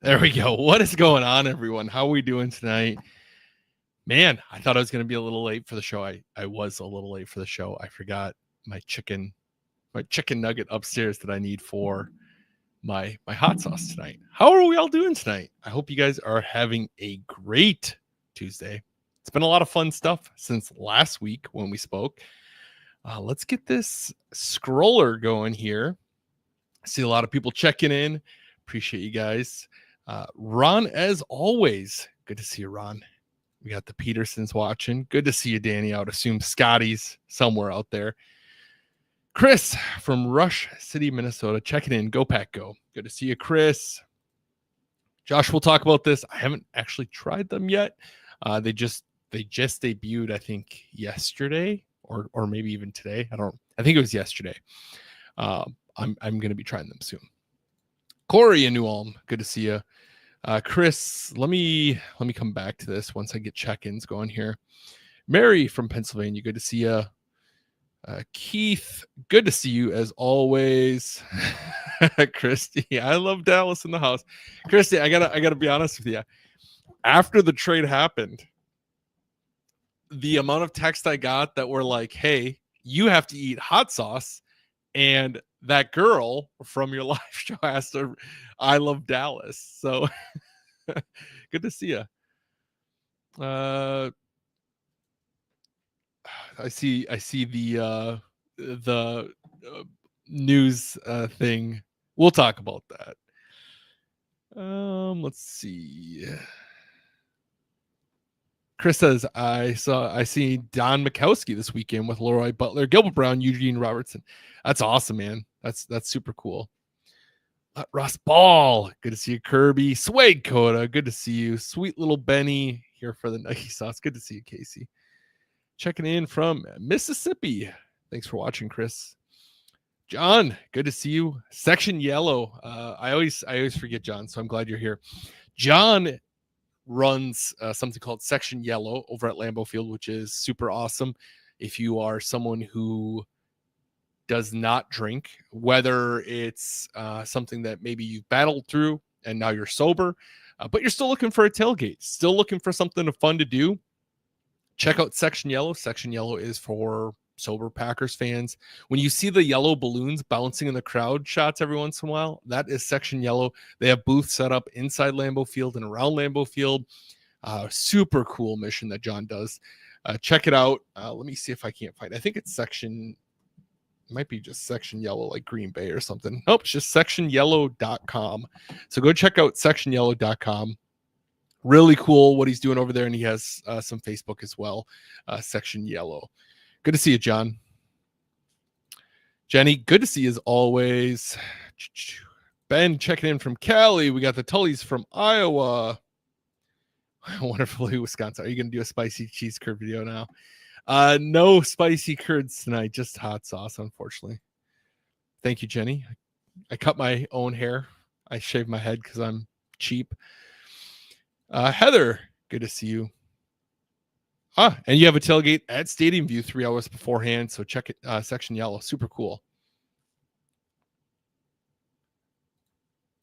There we go. What is going on, everyone? How are we doing tonight? Man, I thought I was going to be a little late for the show. I was a little late for the show. I forgot my chicken nugget upstairs that I need for my hot sauce tonight. How are we all doing tonight? I hope you guys are having a great Tuesday. It's been a lot of fun stuff since last week when we spoke. Let's get this scroller going here. I see a lot of people checking in. Appreciate you guys. Ron, as always, good to see you, Ron. We got the Petersons watching. Good to see you, Danny. I would assume Scotty's somewhere out there. Chris from Rush City, Minnesota, checking in. Go Pack Go. Good to see you, Chris. Josh, we'll talk about this. I haven't actually tried them yet. They just debuted, I think, yesterday or maybe even today. I think it was yesterday. I'm going to be trying them soon. Corey in New Ulm, good to see you. Chris, let me come back to this once I get check-ins going here. Mary from Pennsylvania, good to see you. Keith, good to see you as always. Christy, I love Dallas in the house. Christy, I gotta be honest with you. After the trade happened, the amount of text I got that were like, "Hey, you have to eat hot sauce," and that girl from your live show asked her, "I love Dallas." So good to see you. I see the news thing. We'll talk about that. Let's see. Chris says, I see Don Mikowski this weekend with Leroy Butler, Gilbert Brown, Eugene Robertson. That's awesome, man. That's super cool. Ross Ball, good to see you. Kirby, Swag Coda, good to see you. Sweet little Benny here for the Nike sauce. Good to see you, Casey. Checking in from Mississippi. Thanks for watching, Chris. John, good to see you. Section Yellow. I always forget John, so I'm glad you're here. John runs something called Section Yellow over at Lambeau Field, which is super awesome. If you are someone who does not drink, whether it's something that maybe you've battled through and now you're sober, but you're still looking for a tailgate, still looking for something fun to do, check out Section Yellow. Section Yellow is for sober Packers fans. When you see the yellow balloons bouncing in the crowd shots every once in a while, that is Section Yellow. They have booths set up inside Lambeau Field and around Lambeau Field. Super cool mission that John does. Check it out. Let me see if I can't find it. I think it's Section... It might be just Section Yellow, like Green Bay or something. Nope, it's just sectionyellow.com. So go check out sectionyellow.com. Really cool what he's doing over there, and he has some Facebook as well. Section Yellow. Good to see you, John. Jenny, good to see you as always. Ben checking in from Cali. We got the Tullys from Iowa. Wonderfully, Wisconsin. Are you going to do a spicy cheese curd video now? No spicy curds tonight, just hot sauce, unfortunately. Thank you, Jenny. I cut my own hair. I shaved my head because I'm cheap. Heather, good to see you. And you have a tailgate at Stadium View 3 hours beforehand, so check it. Section Yellow, super cool.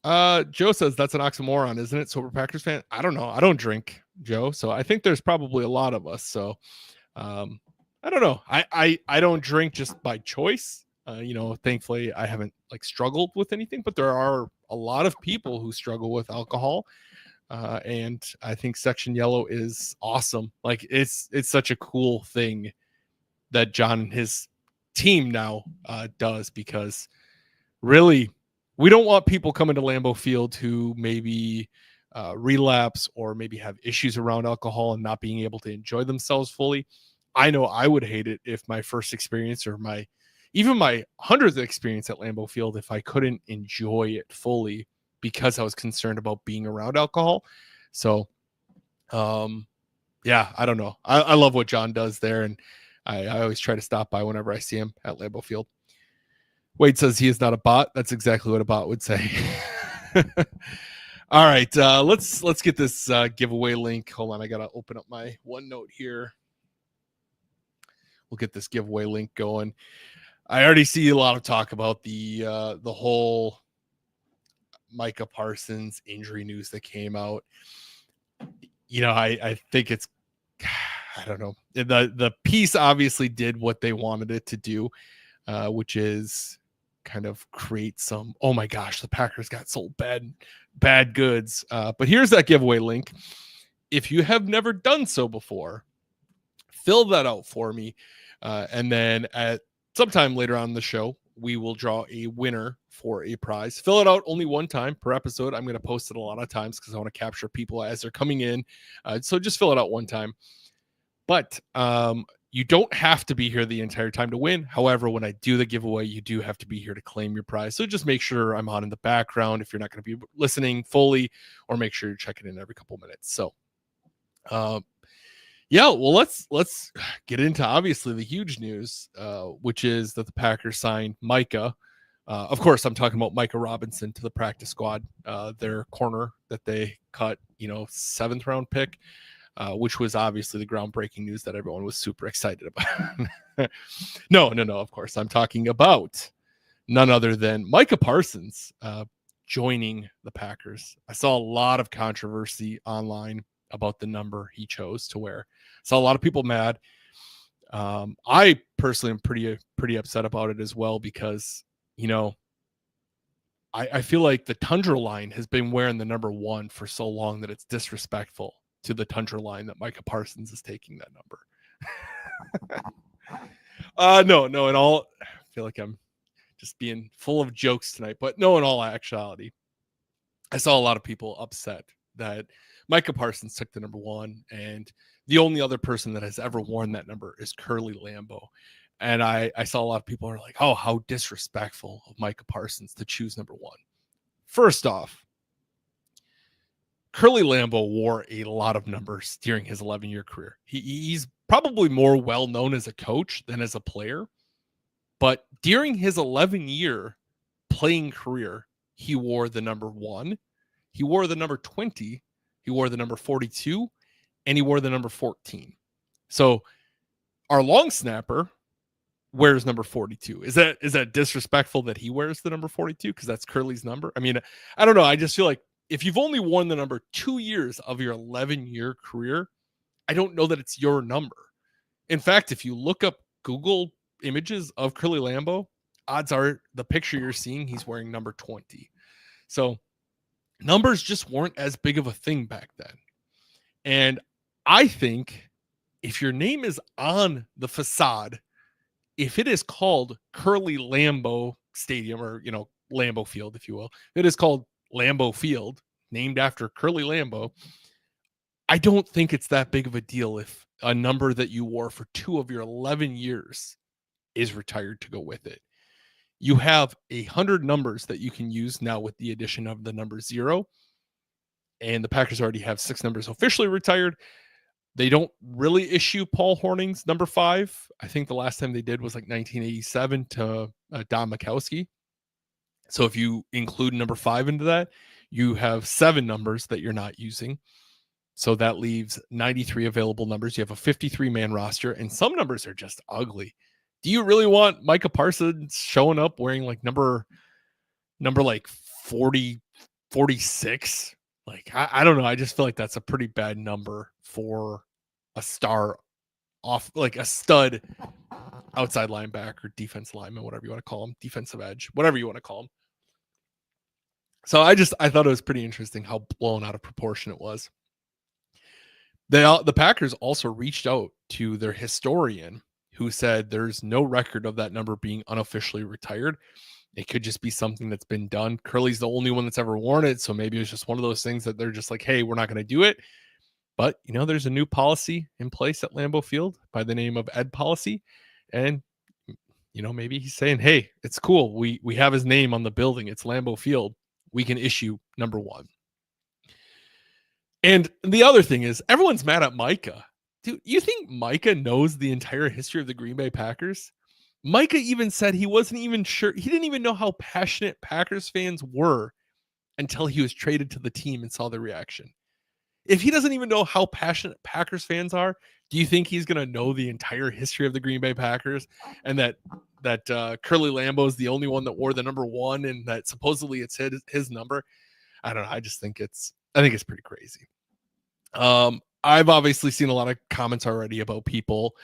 Joe says that's an oxymoron, isn't it? Sober Packers fan? I don't know. I don't drink, Joe, so I think there's probably a lot of us. So I don't know. I don't drink just by choice. Thankfully I haven't struggled with anything, but there are a lot of people who struggle with alcohol. And I think Section Yellow is awesome. It's such a cool thing that John and his team now does, because really we don't want people coming to Lambeau Field who maybe relapse or maybe have issues around alcohol and not being able to enjoy themselves fully. I know I would hate it if my first experience or even my 100th experience at Lambeau Field, if I couldn't enjoy it fully because I was concerned about being around alcohol. So, yeah, I don't know. I love what John does there, and I always try to stop by whenever I see him at Lambeau Field. Wade says he is not a bot. That's exactly what a bot would say. All right, let's get this giveaway link. Hold on, I gotta open up my OneNote here. We'll get this giveaway link going. I already see a lot of talk about the whole Micah Parsons injury news that came out, I think it's, I don't know. The piece obviously did what they wanted it to do, which is kind of create some, oh my gosh, the Packers got sold bad goods. But here's that giveaway link. If you have never done so before, fill that out for me. And then at sometime later on in the show, we will draw a winner for a prize. Fill it out only one time per episode. I'm going to post it a lot of times because I want to capture people as they're coming in. So just fill it out one time. But you don't have to be here the entire time to win. However, when I do the giveaway, you do have to be here to claim your prize. So just make sure I'm on in the background if you're not going to be listening fully, or make sure you're checking in every couple minutes. So, well, let's get into obviously the huge news, which is that the Packers signed Micah. Of course, I'm talking about Micah Robinson to the practice squad, their corner that they cut, 7th round pick. Which was obviously the groundbreaking news that everyone was super excited about. No, of course. I'm talking about none other than Micah Parsons joining the Packers. I saw a lot of controversy online about the number he chose to wear. Saw a lot of people mad. I personally am pretty upset about it as well because, I feel like the Tundra line has been wearing the number 1 for so long that it's disrespectful to the Tundra line that Micah Parsons is taking that number. No, in all, I feel like I'm just being full of jokes tonight, but no, in all actuality, I saw a lot of people upset that Micah Parsons took the number 1, and the only other person that has ever worn that number is Curly Lambeau. And I saw a lot of people are like, oh, how disrespectful of Micah Parsons to choose number 1. First off, Curly Lambeau wore a lot of numbers during his 11-year career. He's probably more well-known as a coach than as a player. But during his 11-year playing career, he wore the number 1. He wore the number 20. He wore the number 42. And he wore the number 14. So our long snapper wears number 42. Is that disrespectful that he wears the number 42? Because that's Curly's number. I mean, I don't know. I just feel like if you've only worn the number 2 years of your 11-year career, I don't know that it's your number. In fact, if you look up Google images of Curly Lambeau, odds are the picture you're seeing, he's wearing number 20. So numbers just weren't as big of a thing back then. And I think if your name is on the facade, if it is called Curly Lambeau Stadium, or, Lambeau Field, if you will, it is called Lambeau Field, named after Curly Lambeau, I don't think it's that big of a deal if a number that you wore for 2 of your 11 years is retired to go with it. You have 100 numbers that you can use now with the addition of the number 0. And the Packers already have 6 numbers officially retired. They don't really issue Paul Hornung's number 5. I think the last time they did was like 1987 to Don Majkowski. So if you include number 5 into that, you have 7 numbers that you're not using. So that leaves 93 available numbers. You have a 53-man roster, and some numbers are just ugly. Do you really want Micah Parsons showing up wearing like number like 40, 46? Like, I don't know. I just feel like that's a pretty bad number for a star off, like a stud outside linebacker, defensive lineman, whatever you want to call him, defensive edge, whatever you want to call him. So I thought it was pretty interesting how blown out of proportion it was. The Packers also reached out to their historian, who said there's no record of that number being unofficially retired. It could just be something that's been done. Curly's the only one that's ever worn it, so maybe it's just one of those things that they're just like, hey, we're not going to do it. But, there's a new policy in place at Lambeau Field by the name of Ed Policy. And, maybe he's saying, hey, it's cool. We have his name on the building. It's Lambeau Field. We can issue number 1. And the other thing is, everyone's mad at Micah. Dude, you think Micah knows the entire history of the Green Bay Packers? Micah even said he wasn't even sure. He didn't even know how passionate Packers fans were until he was traded to the team and saw the reaction. If he doesn't even know how passionate Packers fans are, do you think he's going to know the entire history of the Green Bay Packers? And that Curly Lambeau is the only one that wore the number 1 and that supposedly it's his number. I don't know. I think it's pretty crazy. I've obviously seen a lot of comments already about people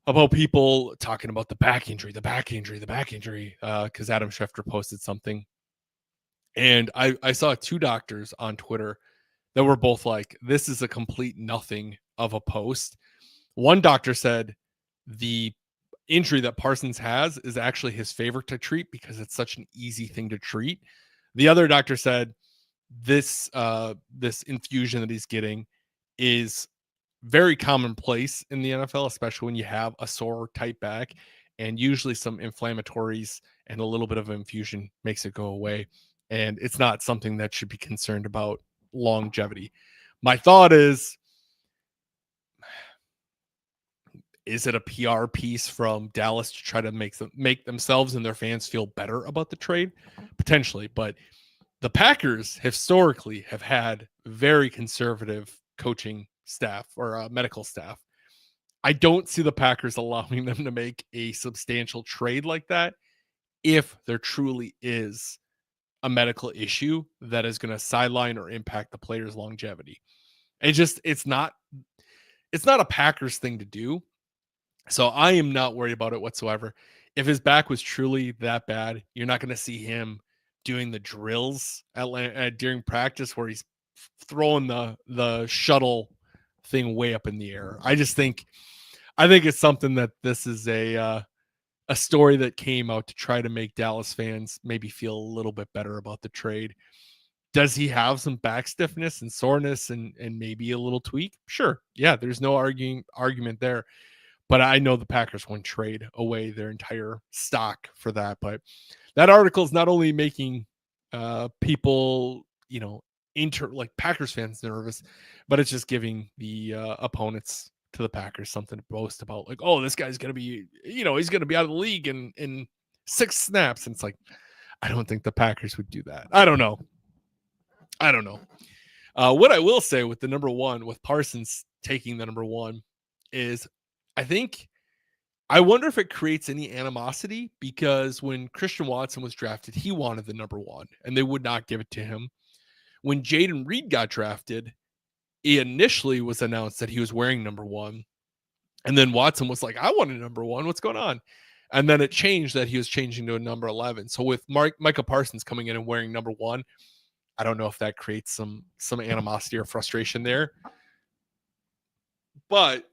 talking about the back injury, because Adam Schefter posted something. And I saw 2 doctors on Twitter that were both like, this is a complete nothing of a post. One doctor said the injury that Parsons has is actually his favorite to treat because it's such an easy thing to treat. The other doctor said this infusion that he's getting is very commonplace in the NFL, especially when you have a sore tight back, and usually some inflammatories and a little bit of infusion makes it go away. And it's not something that should be concerned about longevity. My thought is it a PR piece from Dallas to try to make themselves and their fans feel better about the trade? Potentially, but the Packers historically have had very conservative coaching staff or medical staff. I don't see the Packers allowing them to make a substantial trade like that if there truly is a medical issue that is going to sideline or impact the player's longevity. It's not a Packers thing to do. So I am not worried about it whatsoever. If his back was truly that bad, you're not going to see him doing the drills during practice where he's throwing the shuttle thing way up in the air. I think it's something that this is a story that came out to try to make Dallas fans maybe feel a little bit better about the trade. Does he have some back stiffness and soreness and maybe a little tweak? Sure. Yeah, there's no argument there. But I know the Packers won't trade away their entire stock for that. But that article is not only making people, like Packers fans nervous, but it's just giving the opponents to the Packers something to boast about. Like, oh, this guy's going to be, he's going to be out of the league in 6 snaps. And it's like, I don't think the Packers would do that. I don't know. What I will say with the number 1, with Parsons taking the number 1, is I wonder if it creates any animosity, because when Christian Watson was drafted, he wanted the number 1 and they would not give it to him. When Jaden Reed got drafted, it initially was announced that he was wearing number 1. And then Watson was like, I want a number 1. What's going on? And then it changed that he was changing to a number 11. So with Micah Parsons coming in and wearing number 1, I don't know if that creates some animosity or frustration there. But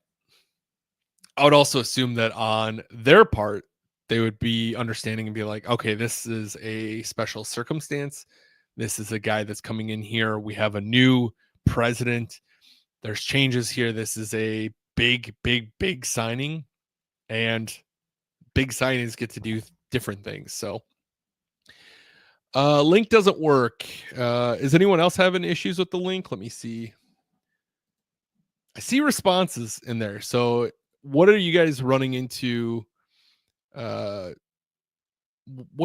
I would also assume that on their part, they would be understanding and be like, okay, this is a special circumstance. This is a guy that's coming in here. We have a new president. There's changes here. This is a big, big, big signing, and big signings get to do different things. So link doesn't work. Is anyone else having issues with the link? Let me see. I see responses in there. So what are you guys running into? What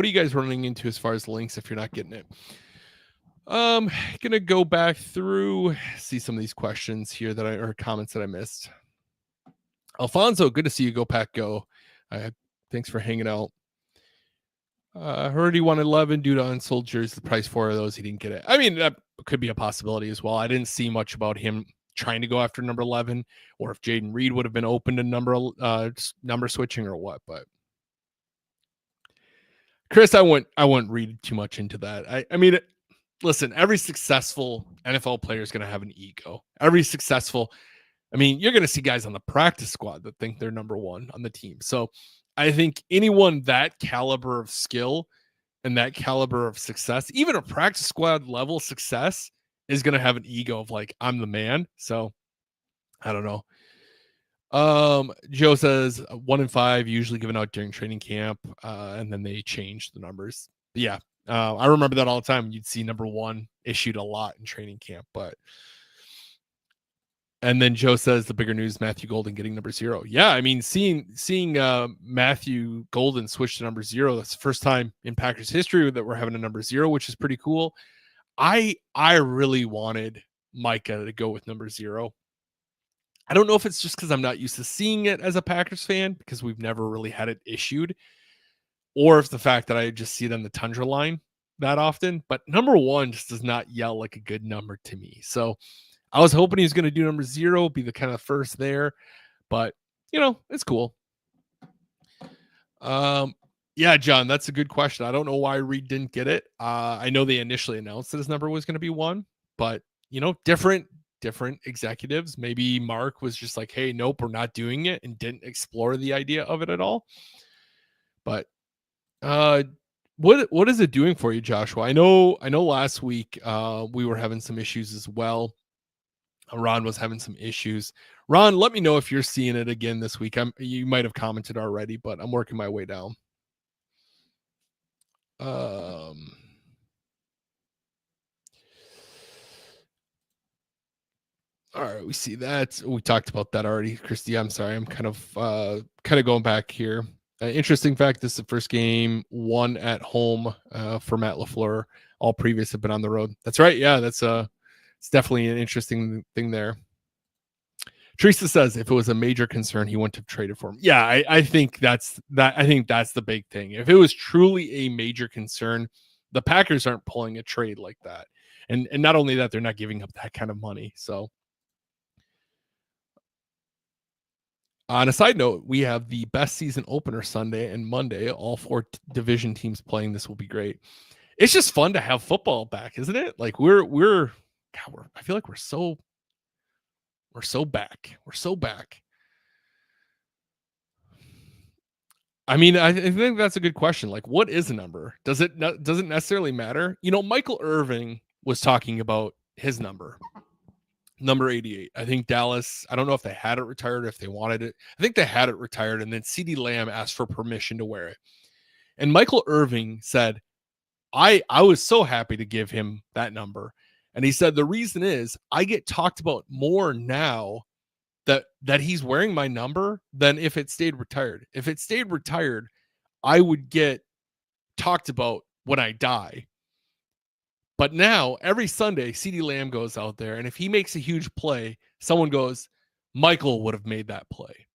are you guys running into as far as links if you're not getting it? Gonna go back through, see some of these questions here or comments that I missed. Alfonso, good to see you. Go Pack Go. Thanks for hanging out. Heard he wanted 11 due to unsold jerseys. The price for those, he didn't get it. I mean, that could be a possibility as well. I didn't see much about him trying to go after number 11, or if Jaden Reed would have been open to number switching or what. But Chris, I wouldn't read too much into that. I mean, listen, every successful NFL player is going to have an ego. You're going to see guys on the practice squad that think they're number 1 on the team. So I think anyone that caliber of skill and that caliber of success, even a practice squad level success, is going to have an ego of like, I'm the man. So I don't know. Joe says 1 in 5 usually given out during training camp, and then they change the numbers. But yeah. I remember that all the time. You'd see number 1 issued a lot in training camp, and then Joe says the bigger news, Matthew Golden getting number 0. Yeah. I mean, seeing Matthew Golden switch to number 0, that's the first time in Packers history that we're having a number 0, which is pretty cool. I really wanted Micah to go with number 0. I don't know if it's just because I'm not used to seeing it as a Packers fan because we've never really had it issued, or if the fact that I just see it on the Tundra line that often. But number one just does not yell like a good number to me. So I was hoping he was going to do number 0, be the kind of first there, but it's cool. Yeah, John, that's a good question. I don't know why Reed didn't get it. I know they initially announced that his number was going to be 1, but different executives. Maybe Mark was just like, "Hey, nope, we're not doing it," and didn't explore the idea of it at all. But what is it doing for you, Joshua? I know last week we were having some issues as well. Ron was having some issues. Ron, let me know if you're seeing it again this week. You might have commented already, but I'm working my way down. All right, we see that. We talked about that already, Christy. I'm sorry. I'm kind of going back here. Interesting fact: this is the first game won at home for Matt LaFleur. All previous have been on the road. That's right. Yeah, that's it's definitely an interesting thing there. Teresa says if it was a major concern, he wouldn't have traded for him. Yeah, I think that's the big thing. If it was truly a major concern, the Packers aren't pulling a trade like that. And not only that, they're not giving up that kind of money. So on a side note, we have the best season opener Sunday and Monday. All 4 division teams playing. This will be great. It's just fun to have football back, isn't it? Like I feel like we're so back. We're so back. I mean, I think that's a good question. Like, what is a number? Doesn't necessarily matter? Michael Irving was talking about his number 88. I think Dallas, I don't know if they had it retired, if they wanted it. I think they had it retired, and then CeeDee Lamb asked for permission to wear it. And Michael Irving said, I was so happy to give him that number. And he said, the reason is I get talked about more now that he's wearing my number than if it stayed retired. If it stayed retired, I would get talked about when I die. But now every Sunday, CeeDee Lamb goes out there, and if he makes a huge play, someone goes, Michael would have made that play.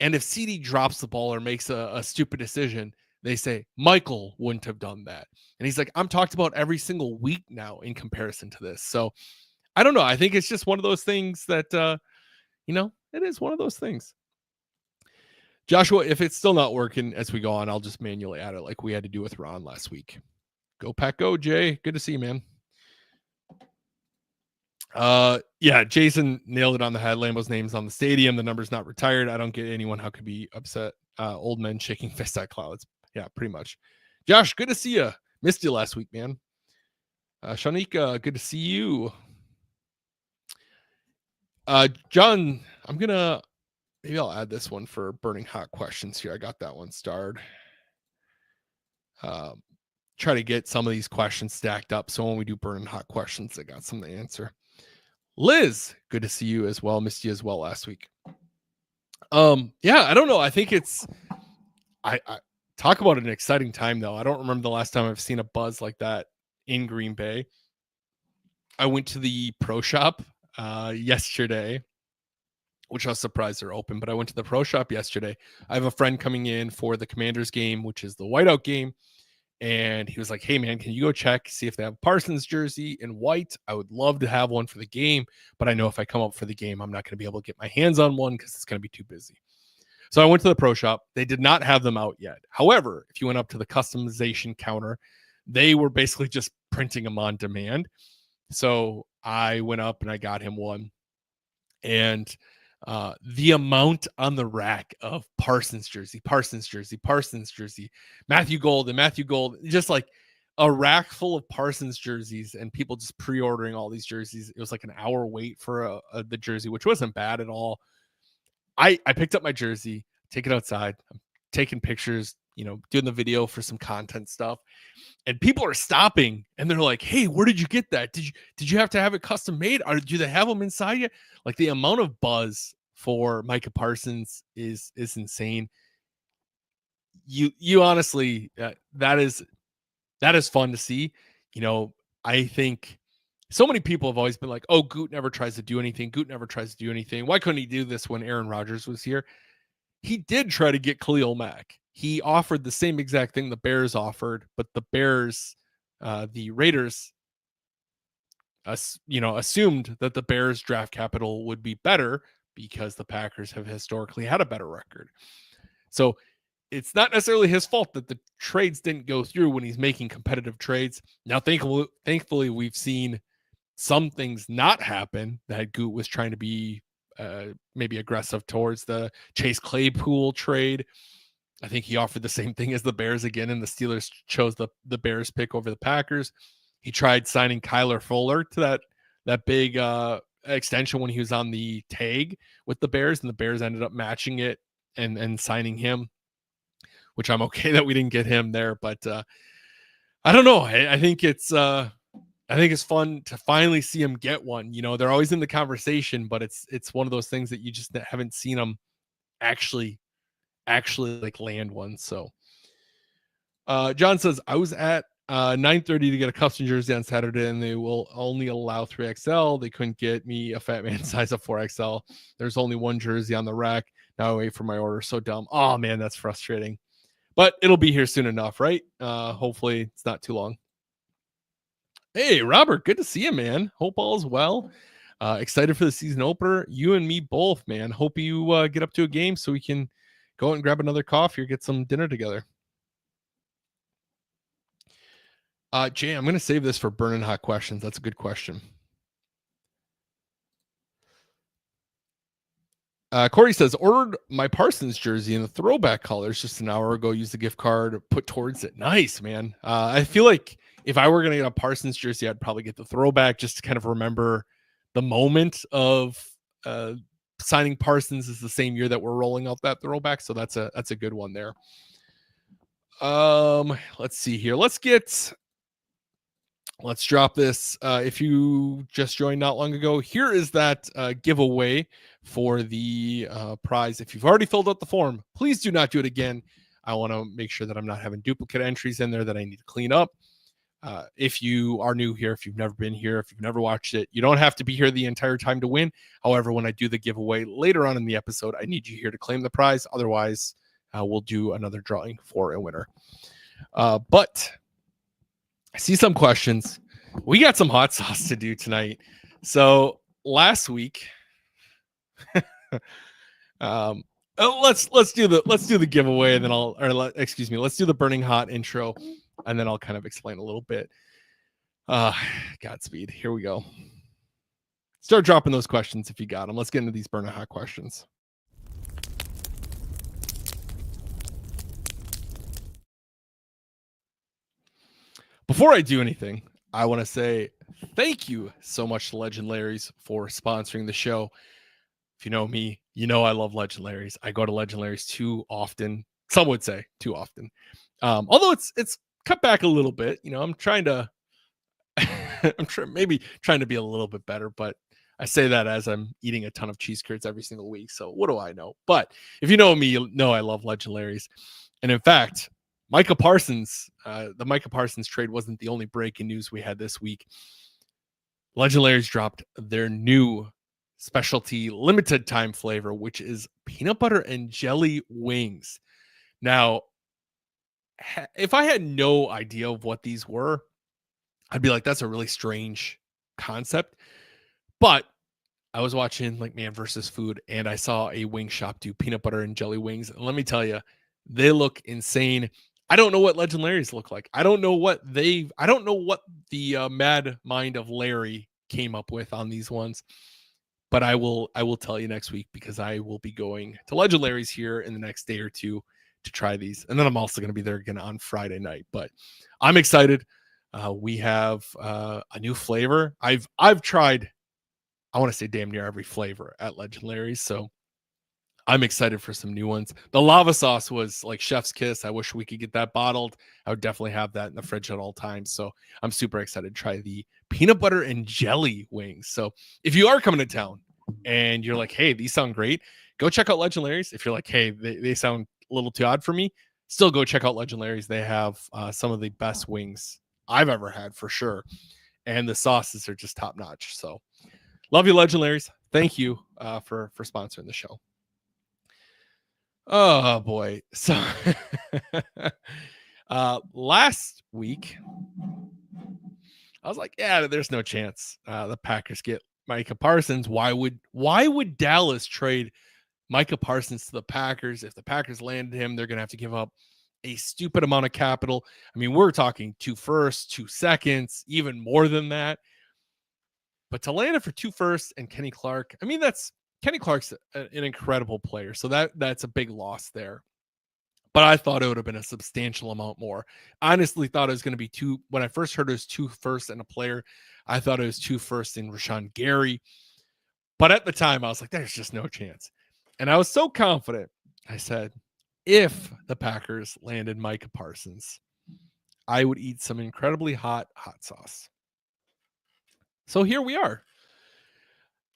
And if CeeDee drops the ball or makes a stupid decision, they say, Michael wouldn't have done that. And he's like, I'm talked about every single week now in comparison to this. So I don't know. I think it's just one of those things that, it is one of those things. Joshua, if it's still not working as we go on, I'll just manually add it like we had to do with Ron last week. Go Pack Go, Jay. Good to see you, man. Yeah, Jason nailed it on the head. Lambeau's name's on the stadium. The number's not retired. I don't get anyone how could be upset. Old men shaking fists at clouds. Yeah, pretty much. Josh, good to see you. Missed you last week, man. Shanika, good to see you. John, maybe I'll add this one for burning hot questions here. I got that one starred. Try to get some of these questions stacked up. So when we do burning hot questions, I got something to answer. Liz, good to see you as well. Missed you as well last week. Yeah, I don't know. I think I talk about an exciting time though. I don't remember the last time I've seen a buzz like that in Green Bay. I went to the pro shop yesterday, which I was surprised they're open, but I went to the pro shop yesterday. I have a friend coming in for the Commanders game, which is the whiteout game. And he was like, hey, man, can you go check, see if they have Parsons jersey in white? I would love to have one for the game, but I know if I come up for the game, I'm not going to be able to get my hands on one because it's going to be too busy. So I went to the pro shop. They did not have them out yet. However, if you went up to the customization counter, they were basically just printing them on demand. So I went up and I got him one. And the amount on the rack of Parsons jersey, Matthew Gold, just like a rack full of Parsons jerseys and people just pre-ordering all these jerseys. It was like an hour wait for the jersey, which wasn't bad at all. I picked up my jersey, take it outside, I'm taking pictures, doing the video for some content stuff. And people are stopping and they're like, hey, where did you get that? Did you have to have it custom made? Or do they have them inside yet? Like the amount of buzz for Micah Parsons is insane. You honestly, that is fun to see. I think so many people have always been like, oh, Goot never tries to do anything. Goot never tries to do anything. Why couldn't he do this when Aaron Rodgers was here? He did try to get Khalil Mack. He offered the same exact thing the Bears offered, but the Raiders, assumed that the Bears draft capital would be better because the Packers have historically had a better record. So it's not necessarily his fault that the trades didn't go through when he's making competitive trades. Now, thankfully, we've seen some things not happen that Goot was trying to be maybe aggressive towards. The Chase Claypool trade, I think he offered the same thing as the Bears again, and the Steelers chose the Bears pick over the Packers. He tried signing Kyler Fuller to that big extension when he was on the tag with the Bears, and the Bears ended up matching it and signing him, which I'm okay that we didn't get him there. But I don't know. I think it's fun to finally see him get one. They're always in the conversation, but it's one of those things that you just haven't seen them actually like land one. So John says, I was at 9:30 to get a custom jersey on Saturday, and they will only allow 3XL. They couldn't get me a fat man size of 4XL. There's only one jersey on the rack. Now I wait for my order. So dumb. Oh man, that's frustrating. But it'll be here soon enough, right? Hopefully it's not too long. Hey, Robert, good to see you, man. Hope all is well. Excited for the season opener. You and me both, man. Hope you get up to a game so we can go out and grab another coffee or get some dinner together. Jay, I'm going to save this for burning hot questions. That's a good question. Corey says, ordered my Parsons jersey in the throwback colors just an hour ago. Used the gift card, put towards it. Nice, man. I feel like if I were going to get a Parsons jersey, I'd probably get the throwback just to kind of remember the moment of signing Parsons is the same year that we're rolling out that throwback. So that's a good one there. Let's see here. Let's drop this. If you just joined not long ago, here is that giveaway for the prize. If you've already filled out the form, please do not do it again. I want to make sure that I'm not having duplicate entries in there that I need to clean up. If you are new here, if you've never been here, if you've never watched it, you don't have to be here the entire time to win. However, when I do the giveaway later on in the episode, I need you here to claim the prize. Otherwise, we'll do another drawing for a winner. But I see some questions. We got some hot sauce to do tonight. So last week, let's do the giveaway, and then let's do the burning hot intro, and then I'll kind of explain a little bit. Godspeed. Here we go. Start dropping those questions if you got them. Let's get into these burning hot questions. Before I do anything, I want to say thank you so much to Legend Larry's for sponsoring the show. If you know me, you know I love Legend Larry's. I go to Legend Larry's too often. Some would say too often. Although it's cut back a little bit. I'm trying to maybe trying to be a little bit better, but I say that as I'm eating a ton of cheese curds every single week. So what do I know? But if you know me, you know I love Legend Larry's. And in fact, Micah Parsons, the Micah Parsons trade wasn't the only breaking news we had this week. Legend Larry's dropped their new specialty limited time flavor, which is peanut butter and jelly wings. Now, if I had no idea of what these were, I'd be like, that's a really strange concept. But I was watching like Man vs. Food, and I saw a wing shop do peanut butter and jelly wings. And let me tell you, they look insane. I don't know what Legend Larry's look like. I don't know what the mad mind of Larry came up with on these ones. But I will tell you next week, because I will be going to Legend Larry's here in the next day or two to try these. And then I'm also going to be there again on Friday night. But I'm excited. We have a new flavor. I've tried, I want to say damn near every flavor at Legend Larry's. So I'm excited for some new ones. The lava sauce was like chef's kiss. I wish we could get that bottled. I would definitely have that in the fridge at all times. So I'm super excited to try the peanut butter and jelly wings. So if you are coming to town and you're like, hey, these sound great, go check out Legend Larry's. If you're like, hey, they sound a little too odd for me, still go check out Legend Larry's. They have some of the best wings I've ever had for sure. and the sauces are just top notch. So love you, Legendaries. Thank you for sponsoring the show. Oh boy. So last week I was like, yeah, there's no chance the Packers get Micah Parsons. Why would Dallas trade Micah Parsons to the Packers? If the Packers landed him, they're going to have to give up a stupid amount of capital. I mean, we're talking 2 firsts, 2 seconds, even more than that. But to land it for 2 firsts and Kenny Clark, I mean, Kenny Clark's an incredible player. So that's a big loss there. But I thought it would have been a substantial amount more. Honestly, thought it was going to be 2. When I first heard it was 2 firsts and a player, I thought it was 2 firsts in Rashawn Gary. But at the time, I was like, there's just no chance. And I was so confident. I said, if the Packers landed Micah Parsons, I would eat some incredibly hot sauce. So here we are.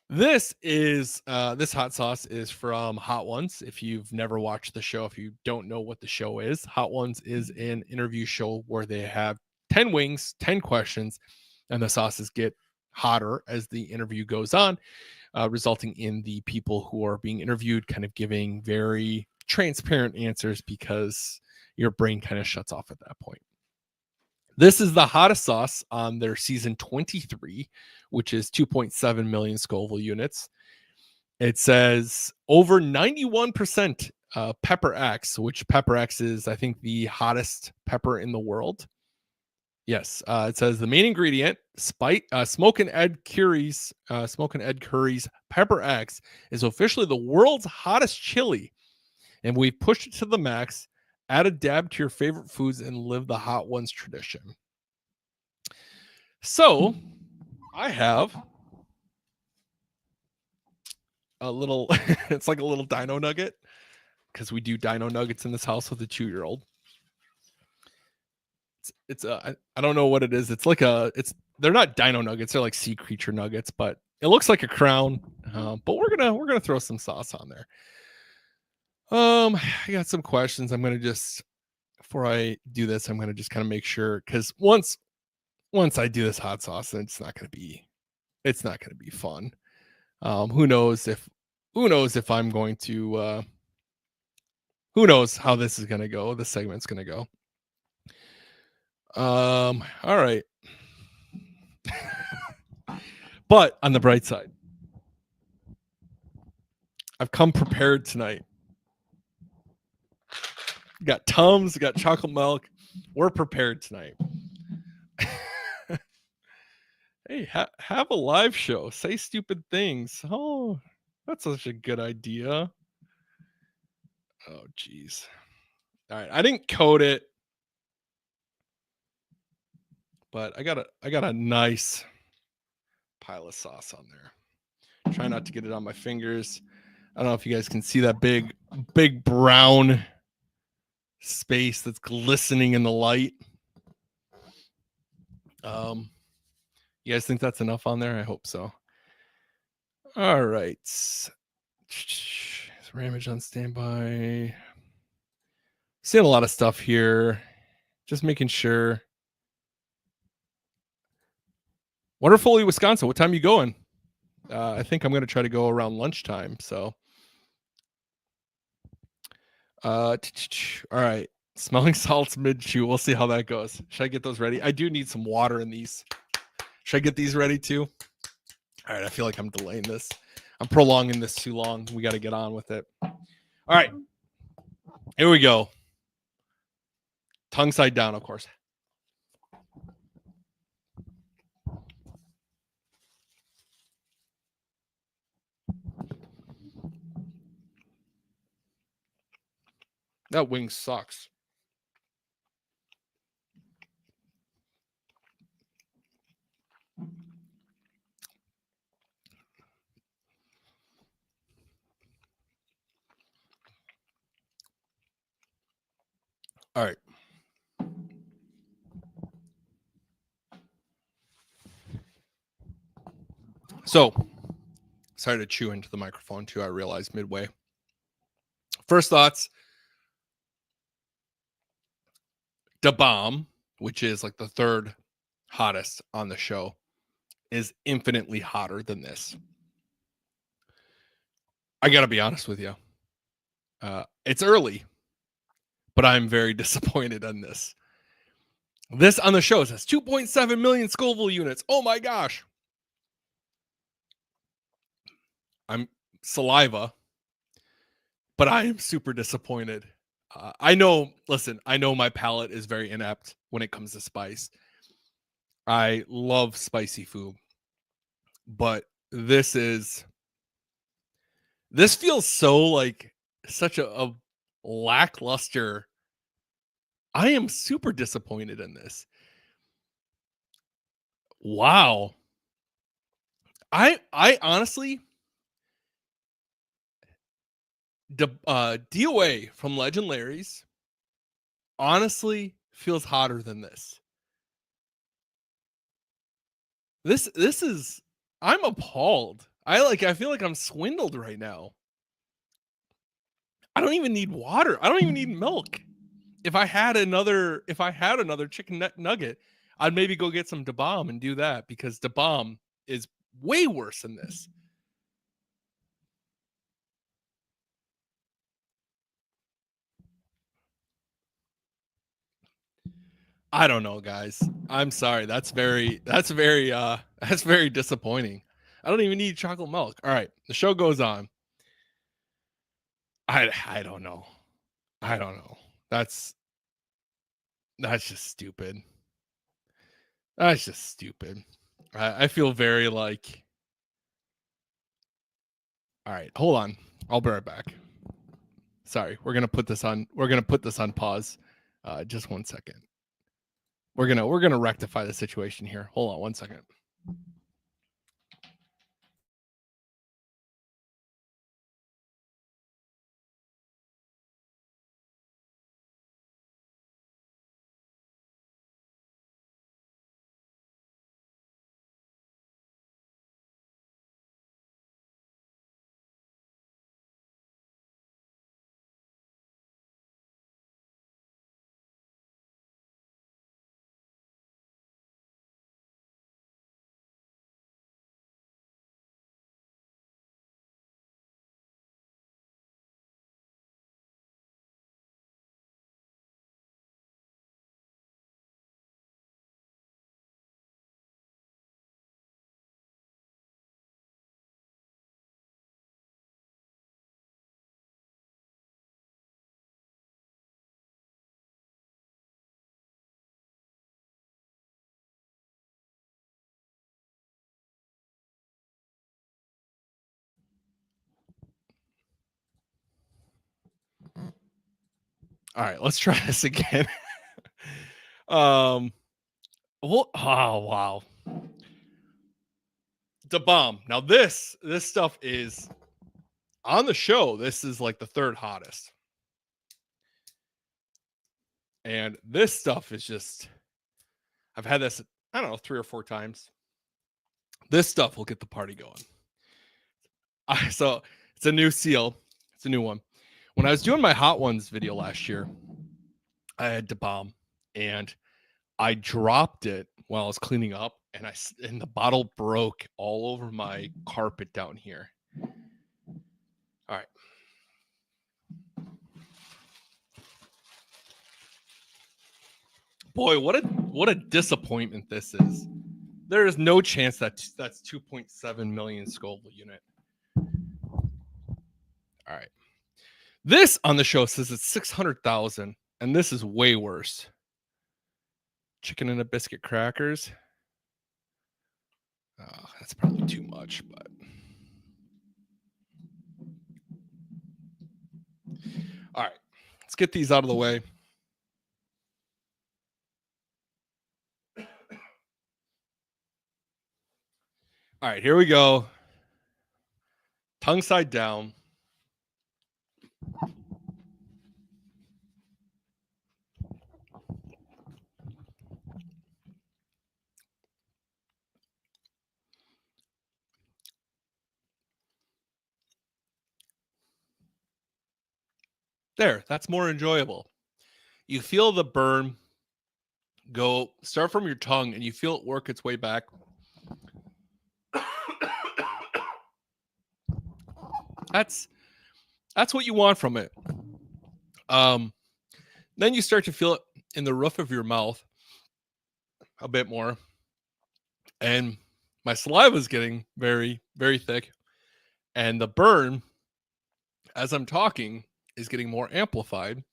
This hot sauce is from Hot Ones. If you've never watched the show, if you don't know what the show is, Hot Ones is an interview show where they have 10 wings, 10 questions, and the sauces get hotter as the interview goes on, resulting in the people who are being interviewed kind of giving very transparent answers because your brain kind of shuts off at that point. This is the hottest sauce on their season 23, which is 2.7 million Scoville units. It says over 91% Pepper X, which Pepper X is, I think, the hottest pepper in the world. Yes, it says the main ingredient, Smokin' Ed Curry's Pepper X is officially the world's hottest chili, and we've pushed it to the max. Add a dab to your favorite foods and live the Hot Ones tradition. So I have a little, it's like a little dino nugget because we do dino nuggets in this house with a 2-year-old. I don't know what it is. It's like they're not dino nuggets. They're like sea creature nuggets, but it looks like a crown. But we're going to throw some sauce on there. I got some questions. I'm going to just, before I do this, I'm going to just kind of make sure, because once I do this hot sauce, then it's not going to be fun. Who knows if I'm going to, who knows how this is going to go. This segment's going to go. All right. But on the bright side, I've come prepared tonight. Got Tums, got chocolate milk. We're prepared tonight. Hey, have a live show. Say stupid things. Oh, that's such a good idea. Oh, geez. All right, I didn't code it, but I got a nice pile of sauce on there. Try not to get it on my fingers. I don't know if you guys can see that big brown space that's glistening in the light. You guys think that's enough on there? I hope so. All right. Ramage on standby. Seeing a lot of stuff here. Just making sure. Wonderfully, Wisconsin. What time are you going? I think I'm going to try to go around lunchtime. So, all right. Smelling salts mid-chew. We'll see how that goes. Should I get those ready? I do need some water in these. Should I get these ready too? All right. I feel like I'm delaying this. I'm prolonging this too long. We got to get on with it. All right. Here we go. Tongue side down, of course. That wing sucks. All right. So, sorry to chew into the microphone too. I realized midway. First thoughts. Da Bomb, which is like the third hottest on the show. is infinitely hotter than this. I got to be honest with you. It's early, but I'm very disappointed on this. This on the show says 2.7 million Scoville units. Oh my gosh. I'm saliva, but I am super disappointed. I know my palate is very inept when it comes to spice. I love spicy food, but this feels so like such a lackluster. I am super disappointed in this. Wow. I honestly DOA from Legend Larry's honestly feels hotter than this. This is I'm appalled. I feel like I'm swindled right now. I don't even need water. I don't even need milk. If I had another chicken nugget, I'd maybe go get some Da Bomb and do that because Da Bomb is way worse than this. I don't know, guys. I'm sorry. That's very disappointing. I don't even need chocolate milk. All right, the show goes on. I don't know. I don't know. That's just stupid. That's just stupid. I feel very like. All right, hold on. I'll be right back. Sorry, we're gonna put this on. We're gonna put this on pause. Just 1 second. We're gonna rectify the situation here. Hold on 1 second. All right, let's try this again. Well, oh wow. Da Bomb. Now this stuff is on the show. This is like the third hottest. And this stuff is just I've had this, I don't know, 3 or 4 times. This stuff will get the party going. So it's a new seal. It's a new one. When I was doing my Hot Ones video last year, I had Da Bomb and I dropped it while I was cleaning up and the bottle broke all over my carpet down here. All right. Boy, what a disappointment this is. There is no chance that's 2.7 million Scoville unit. All right. This on the show says it's 600,000, and this is way worse. Chicken and a biscuit crackers. Oh, that's probably too much, but all right. Let's get these out of the way. All right, here we go. Tongue side down. There, that's more enjoyable. You feel the burn start from your tongue and you feel it work its way back That's what you want from it. Then you start to feel it in the roof of your mouth a bit more. And my saliva is getting very, very thick. And the burn, as I'm talking, is getting more amplified.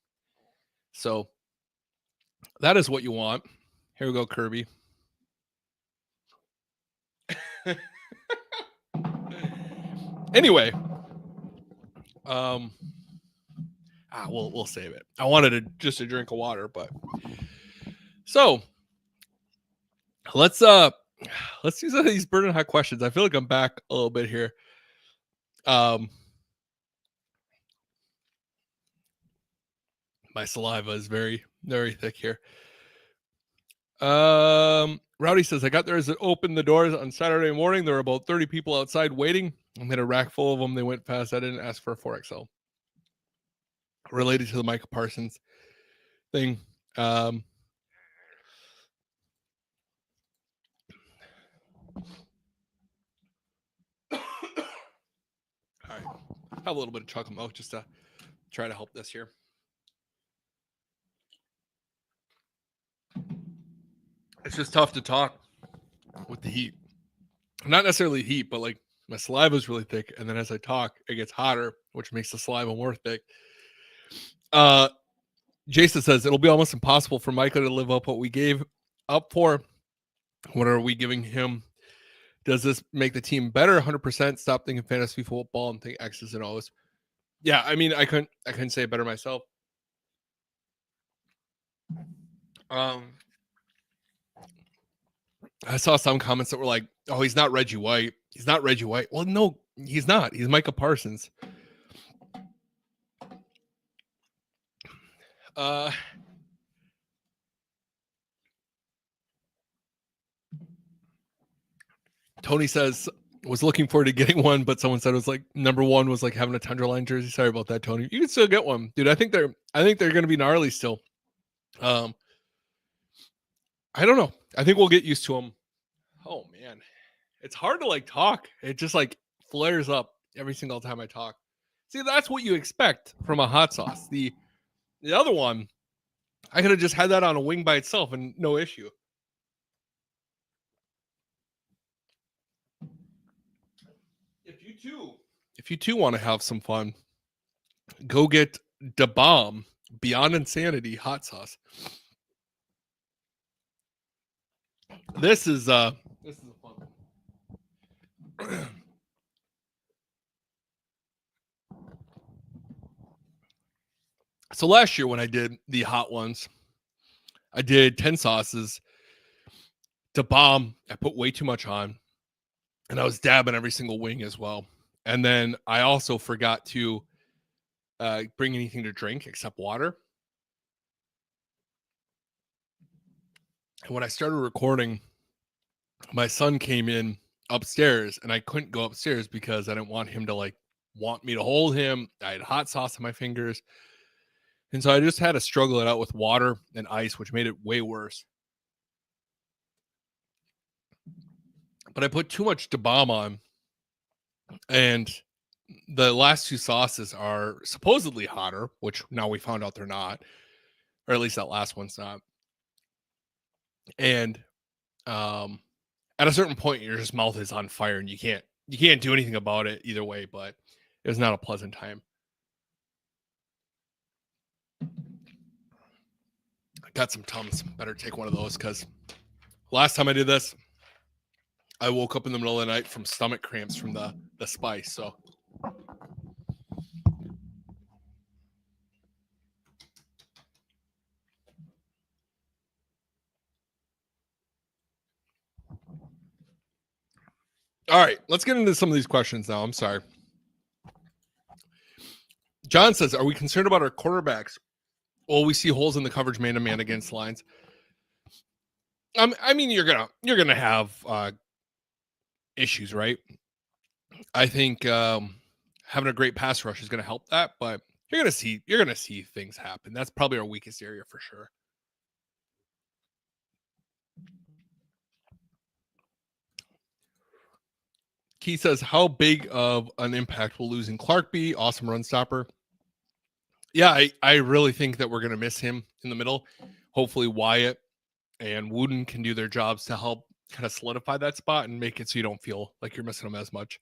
So that is what you want. Here we go, Kirby. Anyway, we'll save it. I wanted just a drink of water, but so let's do some of these burning hot questions. I feel like I'm back a little bit here. My saliva is very, very thick here. Rowdy says, I got there as it opened the doors on Saturday morning. There were about 30 people outside waiting. I had a rack full of them. They went fast. I didn't ask for a 4XL. Related to the Micah Parsons thing. All right. Have a little bit of chocolate milk just to try to help this here. It's just tough to talk with the heat. Not necessarily heat, but like my saliva is really thick. And then as I talk, it gets hotter, which makes the saliva more thick. Jason says it'll be almost impossible for Micah to live up what we gave up for. What are we giving him? Does this make the team better? 100%. Stop thinking fantasy football and think X's and O's. Yeah, I mean, I couldn't say it better myself. I saw some comments that were like, "Oh, he's not Reggie White. He's not Reggie White." Well, no, he's not. He's Micah Parsons. Tony says was looking forward to getting one, but someone said it was like number one was like having a Tenderloin jersey. Sorry about that, Tony. You can still get one, dude. I think they're going to be gnarly still. I don't know. I think we'll get used to them. Oh man, it's hard to like talk. It just like flares up every single time I talk. See, that's what you expect from a hot sauce. The other one, I could have just had that on a wing by itself and no issue. If you too want to have some fun, go get Da Bomb Beyond Insanity hot sauce. This is a fun one. So last year when I did the hot ones, I did 10 sauces. Da Bomb, I put way too much on, and I was dabbing every single wing as well. And then I also forgot to bring anything to drink except water. And when I started recording, my son came in upstairs, and I couldn't go upstairs because I didn't want him to like want me to hold him. I had hot sauce on my fingers. And so I just had to struggle it out with water and ice, which made it way worse. But I put too much Da Bomb on, and the last two sauces are supposedly hotter, which now we found out they're not, or at least that last one's not. And at a certain point, your just mouth is on fire, and you can't do anything about it either way. But it was not a pleasant time. I got some Tums. Better take one of those because last time I did this, I woke up in the middle of the night from stomach cramps from the spice. So. All right, let's get into some of these questions now. I'm sorry. John says, are we concerned about our quarterbacks? Well, we see holes in the coverage man-to-man against lines. I mean, you're gonna have issues, right? I think having a great pass rush is gonna help that, but you're gonna see things happen. That's probably our weakest area for sure. He says, how big of an impact will losing Clark be? Awesome run stopper. Yeah, I really think that we're going to miss him in the middle. Hopefully Wyatt and Wooden can do their jobs to help kind of solidify that spot and make it so you don't feel like you're missing him as much.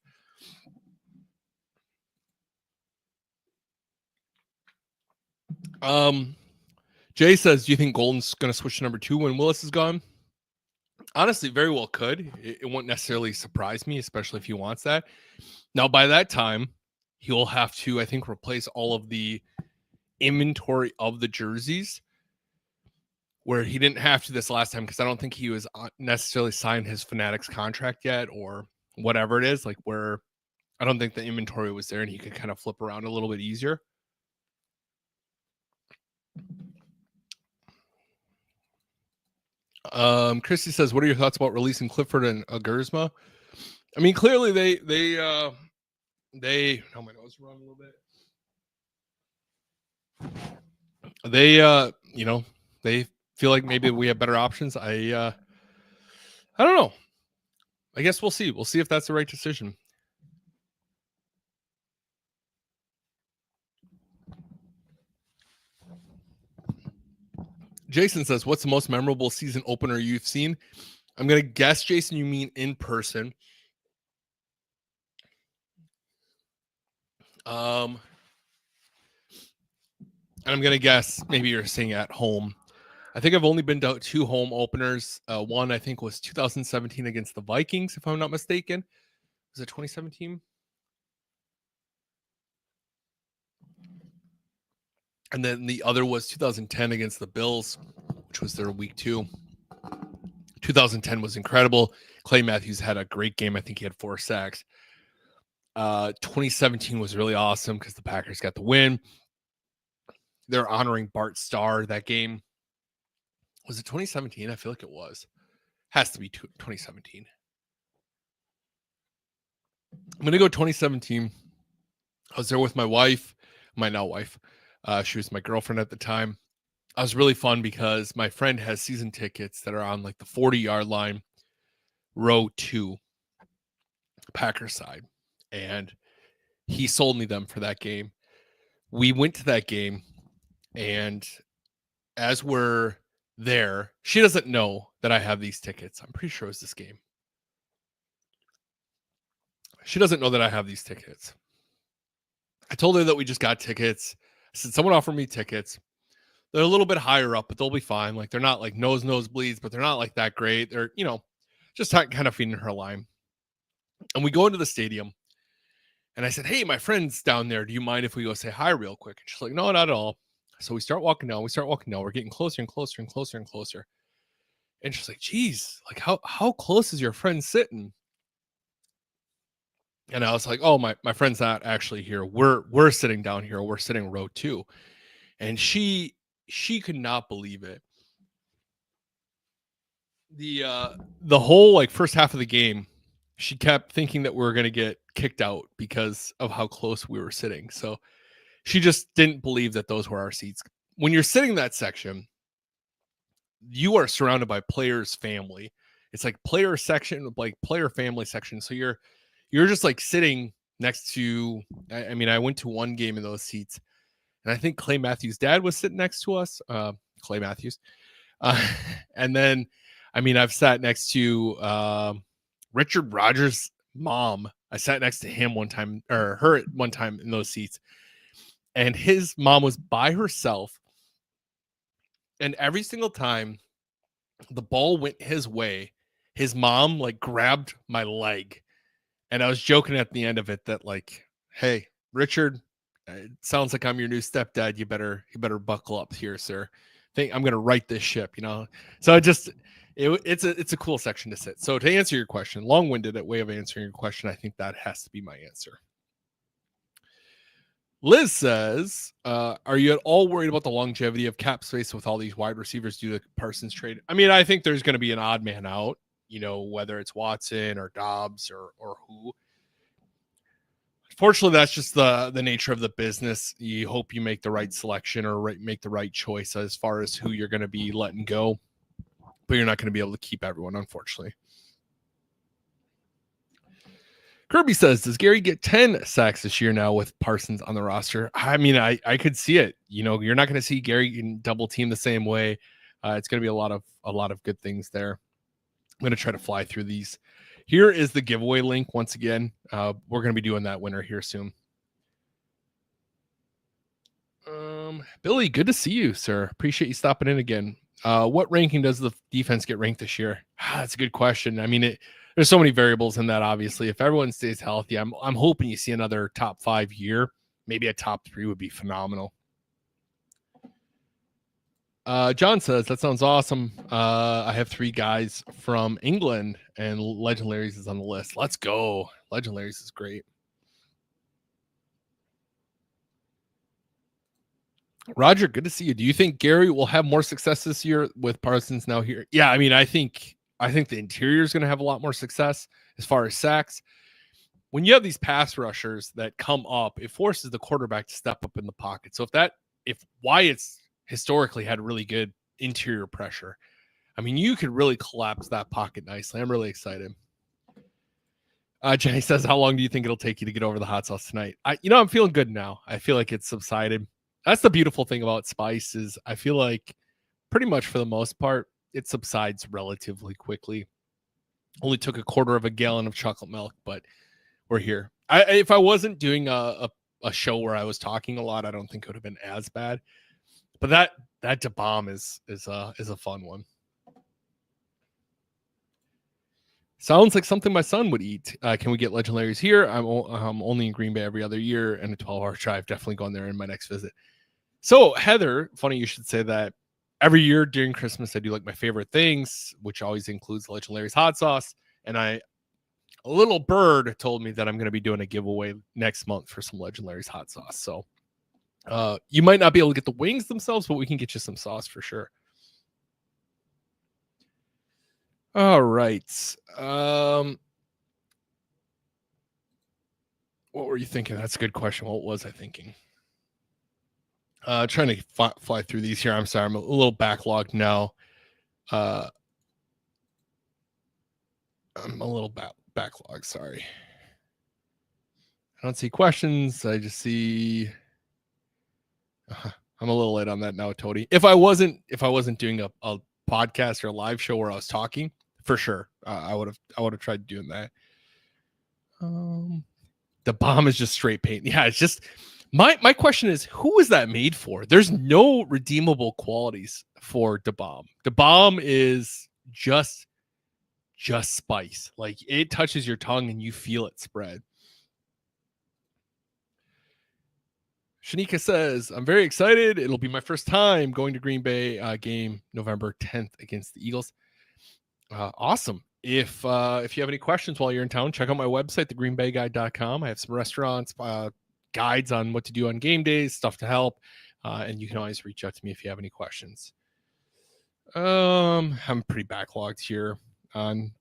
Jay says, do you think Golden's going to switch to number 2 when Willis is gone? Honestly, very well could. It won't necessarily surprise me, especially if he wants that. Now, by that time, he'll have to, I think, replace all of the inventory of the jerseys, where he didn't have to this last time because I don't think he was necessarily signed his Fanatics contract yet or whatever it is, like where I don't think the inventory was there and he could kind of flip around a little bit easier. Christy says, what are your thoughts about releasing Clifford and Aguersma? I mean, clearly they oh, my nose wrong a little bit. They they feel like maybe we have better options. I don't know. I guess we'll see. We'll see if that's the right decision. Jason says, what's the most memorable season opener you've seen? I'm going to guess, Jason, you mean in person. And I'm going to guess maybe you're saying at home. I think I've only been to 2 home openers. One, I think, was 2017 against the Vikings, if I'm not mistaken. Was it 2017? And then the other was 2010 against the Bills, which was their week 2. 2010 was incredible. Clay Matthews had a great game. I think he had 4 sacks. 2017 was really awesome because the Packers got the win. They're honoring Bart Starr that game. Was it 2017? I feel like it was. Has to be 2017. I'm going to go 2017. I was there with my wife, my now wife. She was my girlfriend at the time. I was really fun because my friend has season tickets that are on like the 40-yard line, row 2, Packers side. And he sold me them for that game. We went to that game, and as we're there, she doesn't know that I have these tickets. I'm pretty sure it was this game. She doesn't know that I have these tickets. I told her that we just got tickets. I said, someone offered me tickets. They're a little bit higher up, but they'll be fine. Like, they're not like nosebleeds, but they're not like that great. They're, just kind of feeding her a line. And we go into the stadium, and I said, hey, my friend's down there. Do you mind if we go say hi real quick? And she's like, no, not at all. So we start walking down. We're getting closer and closer and closer and closer. And she's like, geez, like how close is your friend sitting? And I was like, oh, my friend's not actually here. We're sitting down here. We're sitting row 2. And she could not believe it. The whole like first half of the game, she kept thinking that we were going to get kicked out because of how close we were sitting. So she just didn't believe that those were our seats. When you're sitting in that section, you are surrounded by players' family. It's like player section, like player family section. So you're just like sitting next to, I mean, I went to one game in those seats, and I think Clay Matthews' dad was sitting next to us, Clay Matthews. And then, I mean, I've sat next to Richard Rodgers' mom. I sat next to him one time, or her at one time in those seats. And his mom was by herself. And every single time the ball went his way, his mom like grabbed my leg. And I was joking at the end of it that like, hey, Richard, it sounds like I'm your new stepdad. You better buckle up here, sir. Think I'm gonna right this ship, So it's a cool section to sit. So to answer your question, long-winded way of answering your question, I think that has to be my answer. Liz says, are you at all worried about the longevity of cap space with all these wide receivers due to Parsons trade? I mean, I think there's going to be an odd man out, whether it's Watson or Dobbs or who. Fortunately, that's just the nature of the business. You hope you make the right selection or make the right choice as far as who you're going to be letting go, but you're not going to be able to keep everyone, unfortunately. Kirby says, does Gary get 10 sacks this year now with Parsons on the roster? I mean, I could see it. You know, you're not going to see Gary in double team the same way. It's going to be a lot of good things there. I'm going to try to fly through these. Here is the giveaway link once again. We're going to be doing that winner here soon. Billy, good to see you, sir. Appreciate you stopping in again. What ranking does the defense get ranked this year? That's a good question. I mean, there's so many variables in that. Obviously, if everyone stays healthy, I'm hoping you see another top 5 year. Maybe a top 3 would be phenomenal. John says, that sounds awesome. I have 3 guys from England, and Legendaries is on the list. Let's go. Legendaries is great. Roger, good to see you. Do you think Gary will have more success this year with Parsons now here? Yeah, I mean, I think the interior is going to have a lot more success as far as sacks. When you have these pass rushers that come up, it forces the quarterback to step up in the pocket. So if Wyatt's historically had really good interior pressure, I mean, you could really collapse that pocket nicely. I'm really excited. Jenny says, how long do you think it'll take you to get over the hot sauce tonight? I'm feeling good now. I feel like it's subsided. That's the beautiful thing about spice is I feel like pretty much for the most part, it subsides relatively quickly. Only took a quarter of a gallon of chocolate milk, but we're here. If I wasn't doing a show where I was talking a lot, I don't think it would have been as bad. But that Da Bomb is a fun one. Sounds like something my son would eat. Can we get Legendaries here? I'm only in Green Bay every other year and a 12-hour drive. Definitely going there in my next visit. So, Heather, funny you should say that. Every year during Christmas, I do like my favorite things, which always includes Legendaries hot sauce. And a little bird told me that I'm going to be doing a giveaway next month for some Legendaries hot sauce. So, you might not be able to get the wings themselves, but we can get you some sauce for sure. All right. What were you thinking? That's a good question. What was I thinking? Trying to fly through these here. I'm sorry. I'm a little backlogged now. I'm a little backlogged. Sorry. I don't see questions. I just see. I'm a little late on that now, Tody. If I wasn't doing a podcast or a live show where I was talking, for sure, I would have tried doing that. The bomb is just straight paint. Yeah, it's just. My question is, who is that made for? There's no redeemable qualities for Da Bomb. Da Bomb is just spice. Like it touches your tongue and you feel it spread. Shanika says, I'm very excited. It'll be my first time going to Green Bay game November 10th against the Eagles. Awesome. If you have any questions while you're in town, check out my website, thegreenbayguide.com. I have some restaurants, guides on what to do on game days, stuff to help, and you can always reach out to me if you have any questions. I'm pretty backlogged here on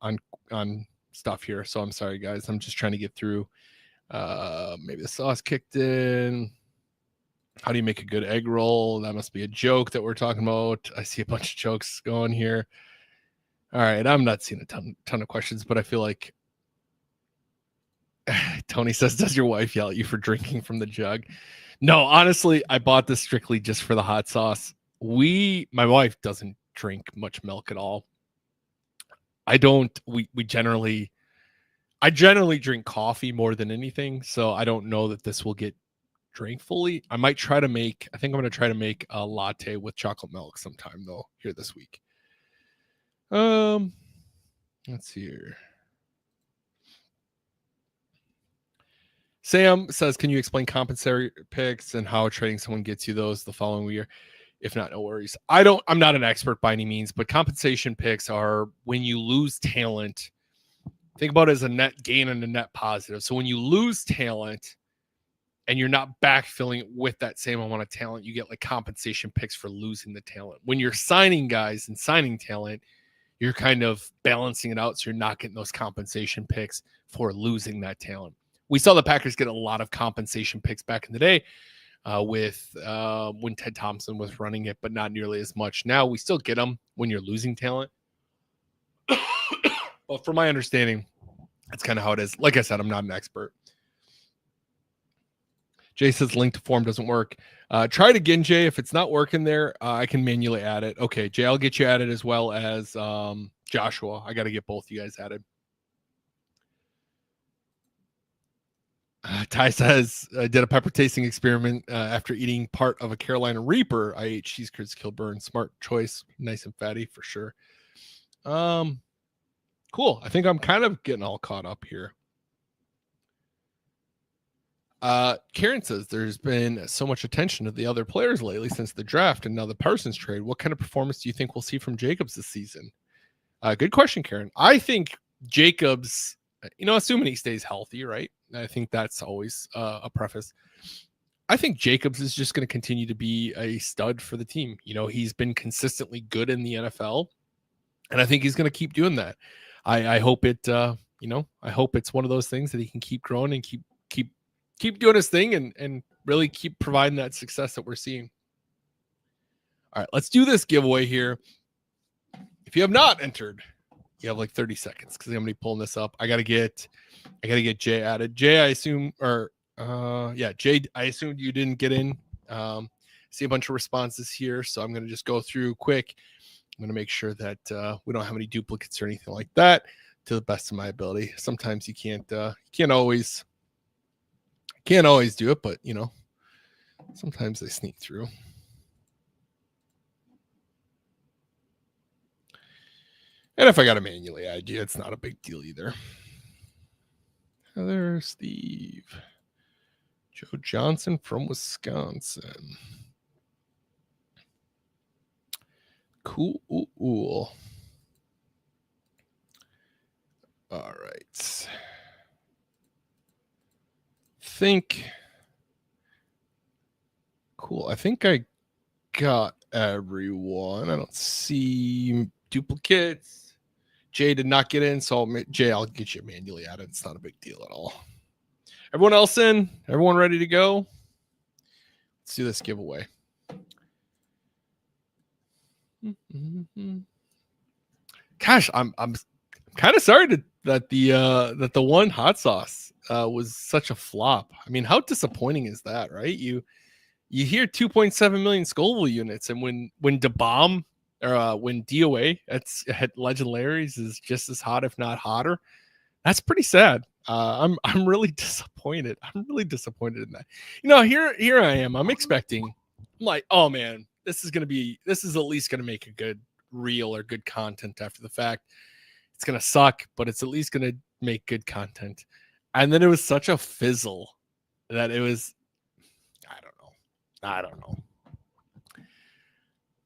stuff here, so I'm sorry guys. I'm just trying to get through. Maybe the sauce kicked in. How do you make a good egg roll? That must be a joke that we're talking about. I see a bunch of jokes going here. All right, I'm not seeing a ton of questions, but I feel like Tony says, does your wife yell at you for drinking from the jug? No, honestly, I bought this strictly just for the hot sauce. My wife doesn't drink much milk at all. I don't. I generally drink coffee more than anything, so I don't know that this will get drank fully. I might try to make. I think I'm going to try to make a latte with chocolate milk sometime though here this week. Let's see here. Sam says, can you explain compensatory picks and how trading someone gets you those the following year? If not, no worries. I'm not an expert by any means, but compensation picks are when you lose talent. Think about it as a net gain and a net positive. So when you lose talent and you're not backfilling it with that same amount of talent, you get like compensation picks for losing the talent. When you're signing guys and signing talent, you're kind of balancing it out. So you're not getting those compensation picks for losing that talent. We saw the Packers get a lot of compensation picks back in the day with when Ted Thompson was running it, but not nearly as much. Now we still get them when you're losing talent. But from my understanding, That's kind of how it is. Like I said, I'm not an expert. Jay says link to form doesn't work. Try it again, Jay. If it's not working there, I can manually add it. Okay, Jay, I'll get you added as well as Joshua. I got to get both you guys added. Ty says, I did a pepper tasting experiment after eating part of a Carolina Reaper. I ate cheese curds, Kilburn. Smart choice. Nice and fatty for sure. Cool. I think I'm kind of getting all caught up here. Karen says there's been so much attention to the other players lately since the draft and now the Parsons trade. What kind of performance do you think we'll see from Jacobs this season? Good question, Karen. I think Jacobs, assuming he stays healthy, right? I think that's always a preface. I think Jacobs is just going to continue to be a stud for the team. He's been consistently good in the NFL, and I think he's going to keep doing that. I hope it, I hope it's one of those things that he can keep growing and keep doing his thing and really keep providing that success that we're seeing. All right, let's do this giveaway here. If you have not entered, you have like 30 seconds because I'm going to be pulling this up. I got to get Jay added. Jay, I assume, Jay, I assumed you didn't get in. See a bunch of responses here, so I'm going to just go through quick. I'm going to make sure that we don't have any duplicates or anything like that to the best of my ability. Sometimes you can't always do it, but sometimes they sneak through. And if I got to manually add you, it's not a big deal either. Heather, Steve, Joe Johnson from Wisconsin. Cool. All right. Cool. I think I got everyone. I don't see duplicates. Jay did not get in, so Jay, I'll get you manually added. It's not a big deal at all. Everyone else in? Everyone ready to go? Let's do this giveaway. Gosh, I'm kind of sorry that the one hot sauce was such a flop. I mean, how disappointing is that, right? You hear 2.7 million Scoville units, and when DeBomb or when DOA at Legend Larry's is just as hot, if not hotter, that's pretty sad. I'm really disappointed. I'm really disappointed in that. Here I am. I'm expecting. I'm like, oh man, this is at least gonna make a good reel or good content after the fact. It's gonna suck, but it's at least gonna make good content. And then it was such a fizzle that it was.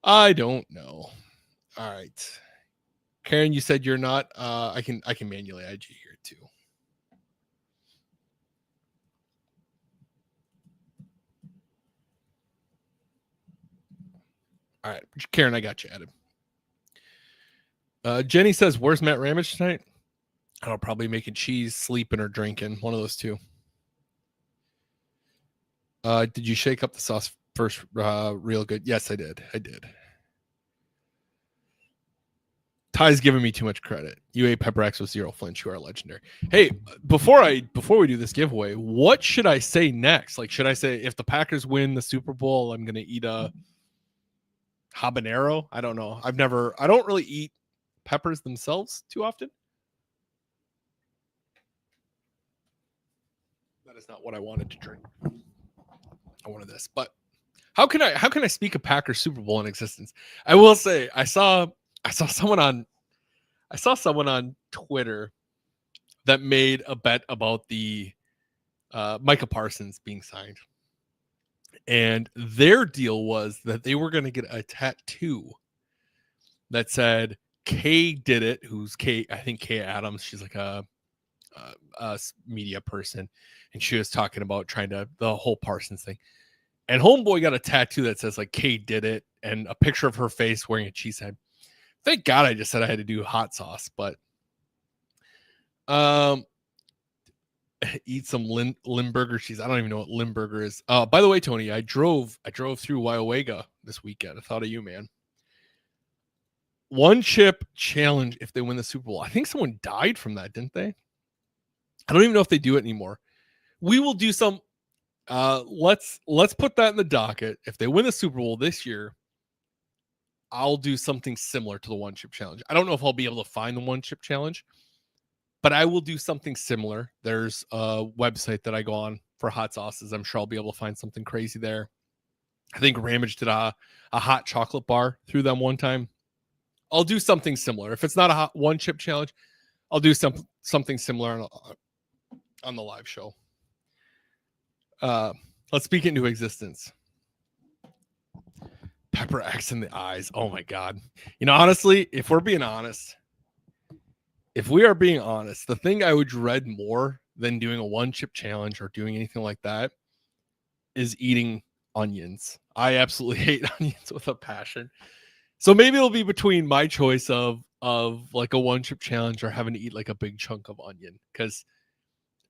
I don't know. All right. Karen, you said you're not. I can manually add you here too. All right, Karen, I got you added. Jenny says, "Where's Matt Ramage tonight?" I'll probably making cheese, sleeping, or drinking. One of those two. Did you shake up the sauce first? Real good. Yes, I did. Ty's giving me too much credit. You ate Pepper X with zero flinch. You are legendary. Hey, before we do this giveaway, what should I say next? Like, should I say if the Packers win the Super Bowl, I'm gonna eat a habanero? I don't know. I don't really eat peppers themselves too often. That is not what I wanted to drink. I wanted this, but how can I speak a Packers Super Bowl in existence? I will say I saw someone on Twitter that made a bet about the Micah Parsons being signed. And their deal was that they were going to get a tattoo that said Kay did it, who's Kay, I think Kay Adams. She's like a media person. And she was talking about the whole Parsons thing. And homeboy got a tattoo that says like Kay did it and a picture of her face wearing a cheese head. Thank God I just said I had to do hot sauce, but eat some Limburger cheese. I don't even know what Limburger is. By the way, Tony, I drove through Wyowega this weekend. I thought of you, man. One chip challenge if they win the Super Bowl. I think someone died from that, didn't they? I don't even know if they do it anymore. We will do some. Let's put that in the docket. If they win the Super Bowl this year, I'll do something similar to the one chip challenge. I don't know if I'll be able to find the one chip challenge, but I will do something similar. There's a website that I go on for hot sauces. I'm sure I'll be able to find something crazy there. I think Ramage did a hot chocolate bar through them one time. I'll do something similar. If it's not a hot one chip challenge, I'll do something similar on the live show. Let's speak into existence. Pepper X in the eyes. Oh my God. Honestly, if we're being honest, the thing I would dread more than doing a one chip challenge or doing anything like that is eating onions. I absolutely hate onions with a passion. So maybe it'll be between my choice of like a one chip challenge or having to eat like a big chunk of onion. Because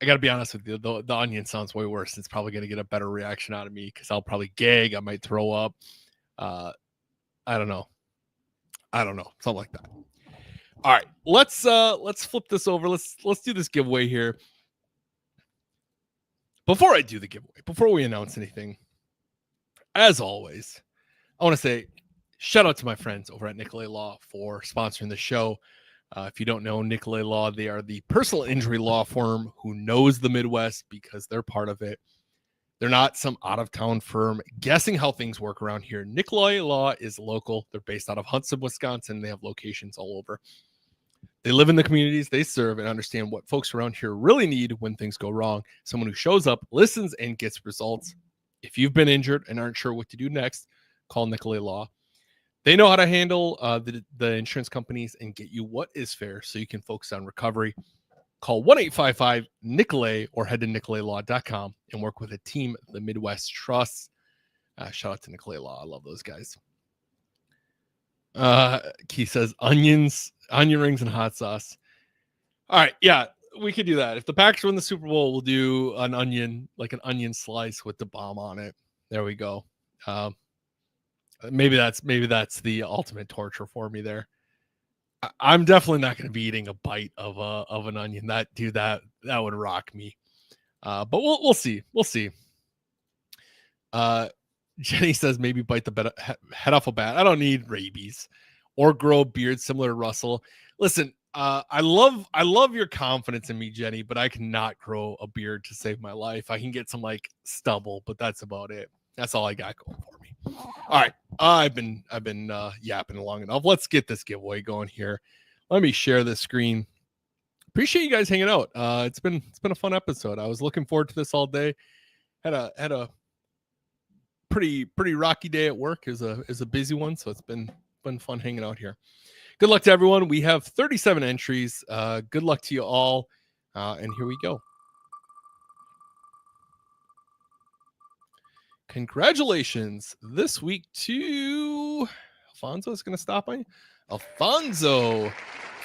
I got to be honest with you, the onion sounds way worse. It's probably going to get a better reaction out of me because I'll probably gag. I might throw up. I don't know. Something like that. All right, let's flip this over. Let's do this giveaway here. Before I do the giveaway, before we announce anything, as always, I want to say shout out to my friends over at Nicolay Law for sponsoring the show. If you don't know Nicolay Law, they are the personal injury law firm who knows the Midwest because they're part of it. They're not some out-of-town firm guessing how things work around here. Nicolay Law is local. They're based out of Hudson, Wisconsin. They have locations all over. They live in the communities they serve and understand what folks around here really need when things go wrong. Someone who shows up, listens, and gets results. If you've been injured and aren't sure what to do next, call Nicolay Law. They know how to handle the insurance companies and get you what is fair so you can focus on recovery. Call 1-855-NICOLAY or head to nicolaylaw.com and work with a team the Midwest trusts. Shout out to Nicolay Law. I love those guys. Keith says onion rings and hot sauce. All right. Yeah, we could do that. If the Packers win the Super Bowl, we'll do an onion slice with the bomb on it. There we go. Maybe that's the ultimate torture for me there. I'm definitely not going to be eating a bite of an onion. That would rock me. But we'll see. We'll see. Jenny says maybe bite the head off a bat. I don't need rabies or grow a beard similar to Russell. Listen, I love your confidence in me, Jenny, but I cannot grow a beard to save my life. I can get some like stubble, but that's about it. That's all I got going for me. All right. I've been yapping long enough. Let's get this giveaway going here. Let me share this screen. Appreciate you guys hanging out. It's been a fun episode. I was looking forward to this all day. Had a pretty rocky day at work. Is a busy one, so it's been fun hanging out here. Good luck to everyone. We have 37 entries. Good luck to you all. And here we go. Congratulations this week to Alfonso. Is going to stop by. Alfonso,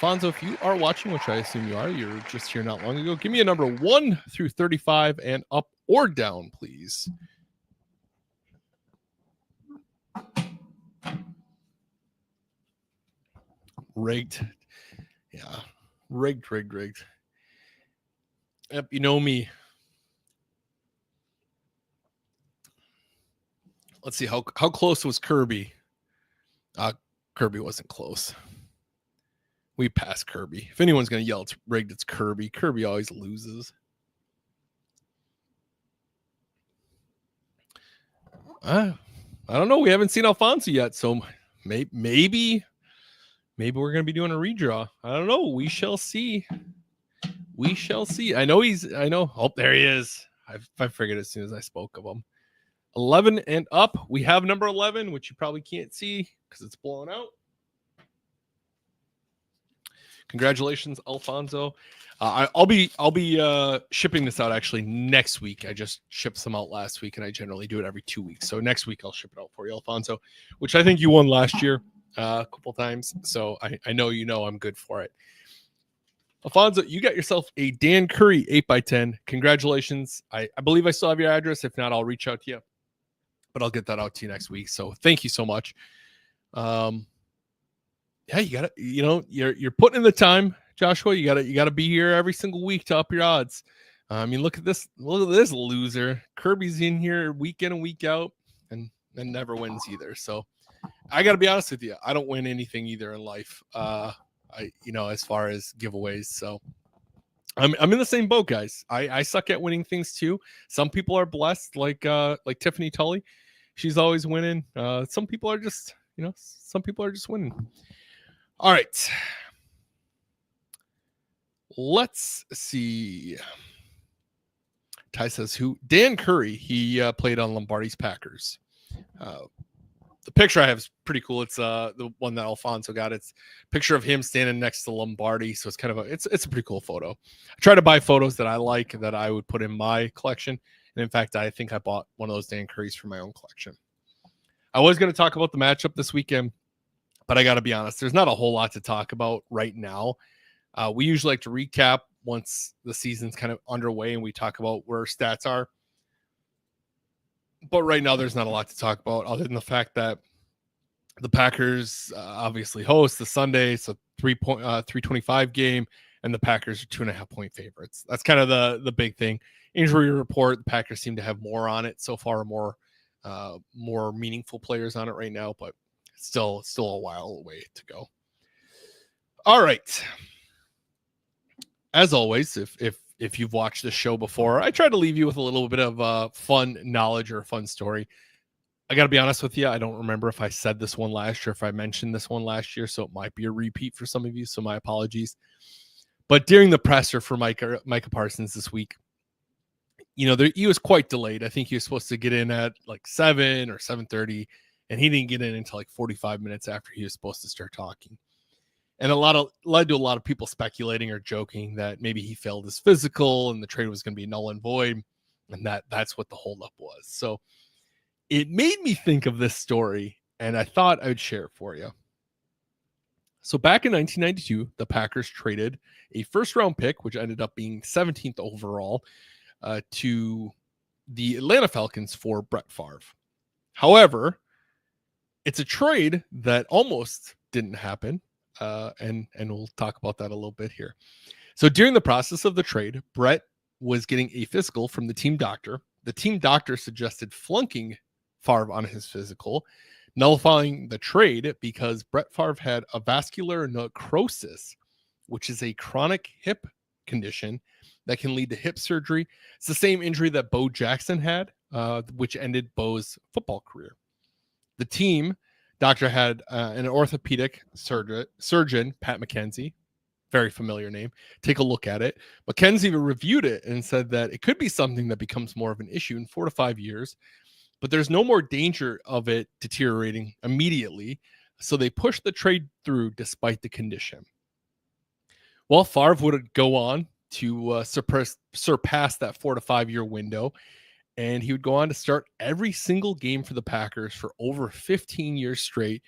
if you are watching, which I assume you are, you're just here not long ago. Give me a number 1 through 35 and up or down, please. Rigged. Yeah. Rigged. Yep, you know me. Let's see how close was Kirby. Kirby wasn't close. We passed Kirby. If anyone's going to yell it's rigged, it's Kirby. Kirby always loses. I don't know. We haven't seen Alfonso yet, so maybe we're going to be doing a redraw. I don't know. We shall see. I know. Oh, there he is. I figured as soon as I spoke of him. 11 and up. We have number 11, which you probably can't see because it's blown out. Congratulations, Alfonso. I'll be shipping this out actually next week. I just shipped some out last week, and I generally do it every 2 weeks. So next week I'll ship it out for you, Alfonso, which I think you won last year a couple times. So I know I'm good for it. Alfonso, you got yourself a Dan Curry 8x10. Congratulations. I believe I still have your address. If not, I'll reach out to you. But I'll get that out to you next week. So thank you so much. Yeah, you got it. You're putting in the time Joshua, you gotta be here every single week to up your odds. I mean, look at this loser. Kirby's in here week in and week out, and never wins either. So I gotta be honest with you, I don't win anything either in life. As far as giveaways. So I'm in the same boat, guys. I suck at winning things too. Some people are blessed, like Tiffany Tully. She's always winning. Some people are just winning. All right. Let's see. Ty says Dan Curry. He played on Lombardi's Packers. The picture I have is pretty cool. It's the one that Alfonso got. It's a picture of him standing next to Lombardi. So it's kind of it's a pretty cool photo. I try to buy photos that I like that I would put in my collection. And in fact, I think I bought one of those Dan Currys for my own collection. I was going to talk about the matchup this weekend, but I got to be honest, there's not a whole lot to talk about right now. We usually like to recap once the season's kind of underway and we talk about where stats are. But right now, there's not a lot to talk about other than the fact that the Packers obviously host the Sunday, so 325 game, and the Packers are 2.5 point favorites. That's kind of the big thing. Injury report: the Packers seem to have more on it so far, more meaningful players on it right now, but still a while away to go. All right. As always, if you've watched this show before, I try to leave you with a little bit of fun knowledge or a fun story. I got to be honest with you. I don't remember if I said this one last year, if I mentioned this one last year, so it might be a repeat for some of you, so my apologies. But during the presser for Micah Parsons this week, he was quite delayed. I think he was supposed to get in at like 7 or 7:30, and he didn't get in until like 45 minutes after he was supposed to start talking. And led to a lot of people speculating or joking that maybe he failed his physical and the trade was going to be null and void, and that's what the holdup was. So it made me think of this story, and I thought I would share it for you. So back in 1992, the Packers traded a first-round pick, which ended up being 17th overall, to the Atlanta Falcons for Brett Favre. However, it's a trade that almost didn't happen. And we'll talk about that a little bit here. So during the process of the trade, Brett was getting a physical from the team doctor. The team doctor suggested flunking Favre on his physical, nullifying the trade because Brett Favre had a vascular necrosis, which is a chronic hip condition that can lead to hip surgery. It's the same injury that Bo Jackson had, which ended Bo's football career. The team doctor had an orthopedic surgeon, Pat McKenzie, very familiar name, take a look at it. McKenzie reviewed it and said that it could be something that becomes more of an issue in 4 to 5 years, but there's no more danger of it deteriorating immediately. So they pushed the trade through despite the condition. Well, Favre would go on to surpass that 4 to 5 year window, and he would go on to start every single game for the Packers for over 15 years straight,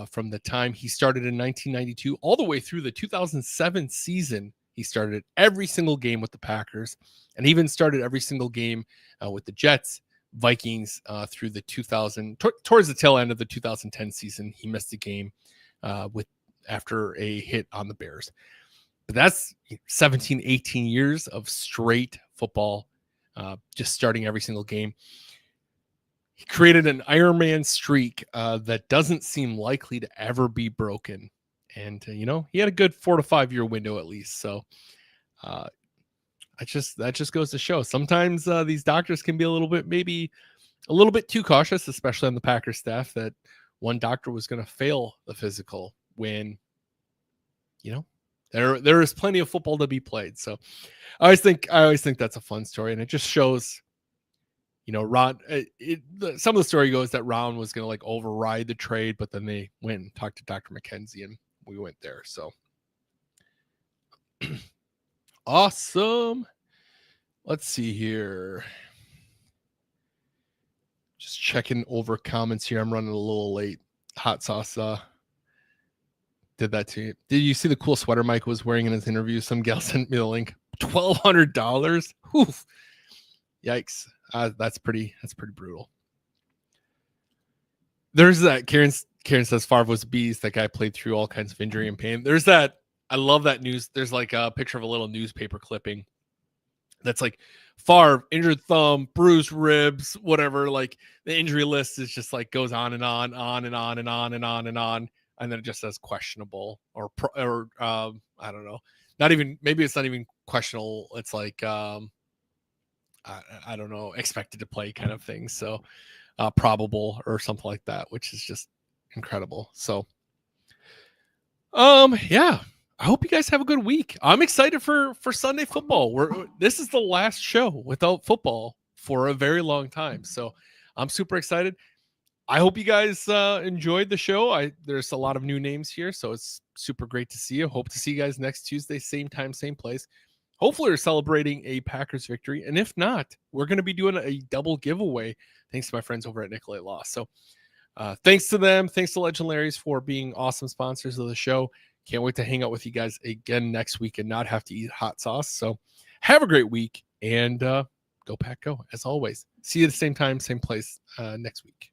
from the time he started in 1992 all the way through the 2007 season. He started every single game with the Packers, and even started every single game with the Jets, Vikings through the towards the tail end of the 2010 season. He missed a game after a hit on the Bears. But that's 17, 18 years of straight football, just starting every single game. He created an Iron Man streak that doesn't seem likely to ever be broken. And, he had a good 4 to 5 year window at least. So that just goes to show sometimes these doctors can be maybe a little bit too cautious, especially on the Packers staff, that one doctor was going to fail the physical when, there is plenty of football to be played. So I always think that's a fun story. And it just shows, Ron, some of the story goes that Ron was going to override the trade, but then they went and talked to Dr. McKenzie and we went there. So awesome. Let's see here. Just checking over comments here. I'm running a little late. Hot sauce did that to you. Did you see the cool sweater Mike was wearing in his interview? Some gal sent me the link. $1,200. Oof. Yikes. That's pretty brutal. There's that Karen says Favre was a beast. That guy played through all kinds of injury and pain. There's that I love that news. There's like a picture of a little newspaper clipping that's like Favre, injured thumb, bruised ribs, whatever. Like the injury list is just like goes on and on and on and on and on and on. And then it just says questionable or I don't know. Not even, maybe it's not even questionable. It's like, I don't know, expected to play kind of thing. So probable or something like that, which is just incredible. So, yeah, I hope you guys have a good week. I'm excited for Sunday football. This is the last show without football for a very long time. So I'm super excited. I hope you guys enjoyed the show. There's a lot of new names here, so it's super great to see you. Hope to see you guys next Tuesday, same time, same place. Hopefully we're celebrating a Packers victory. And if not, we're going to be doing a double giveaway thanks to my friends over at Nicolay Law. So thanks to them. Thanks to Legendaries for being awesome sponsors of the show. Can't wait to hang out with you guys again next week and not have to eat hot sauce. So have a great week and go Pack Go. As always, see you at the same time, same place next week.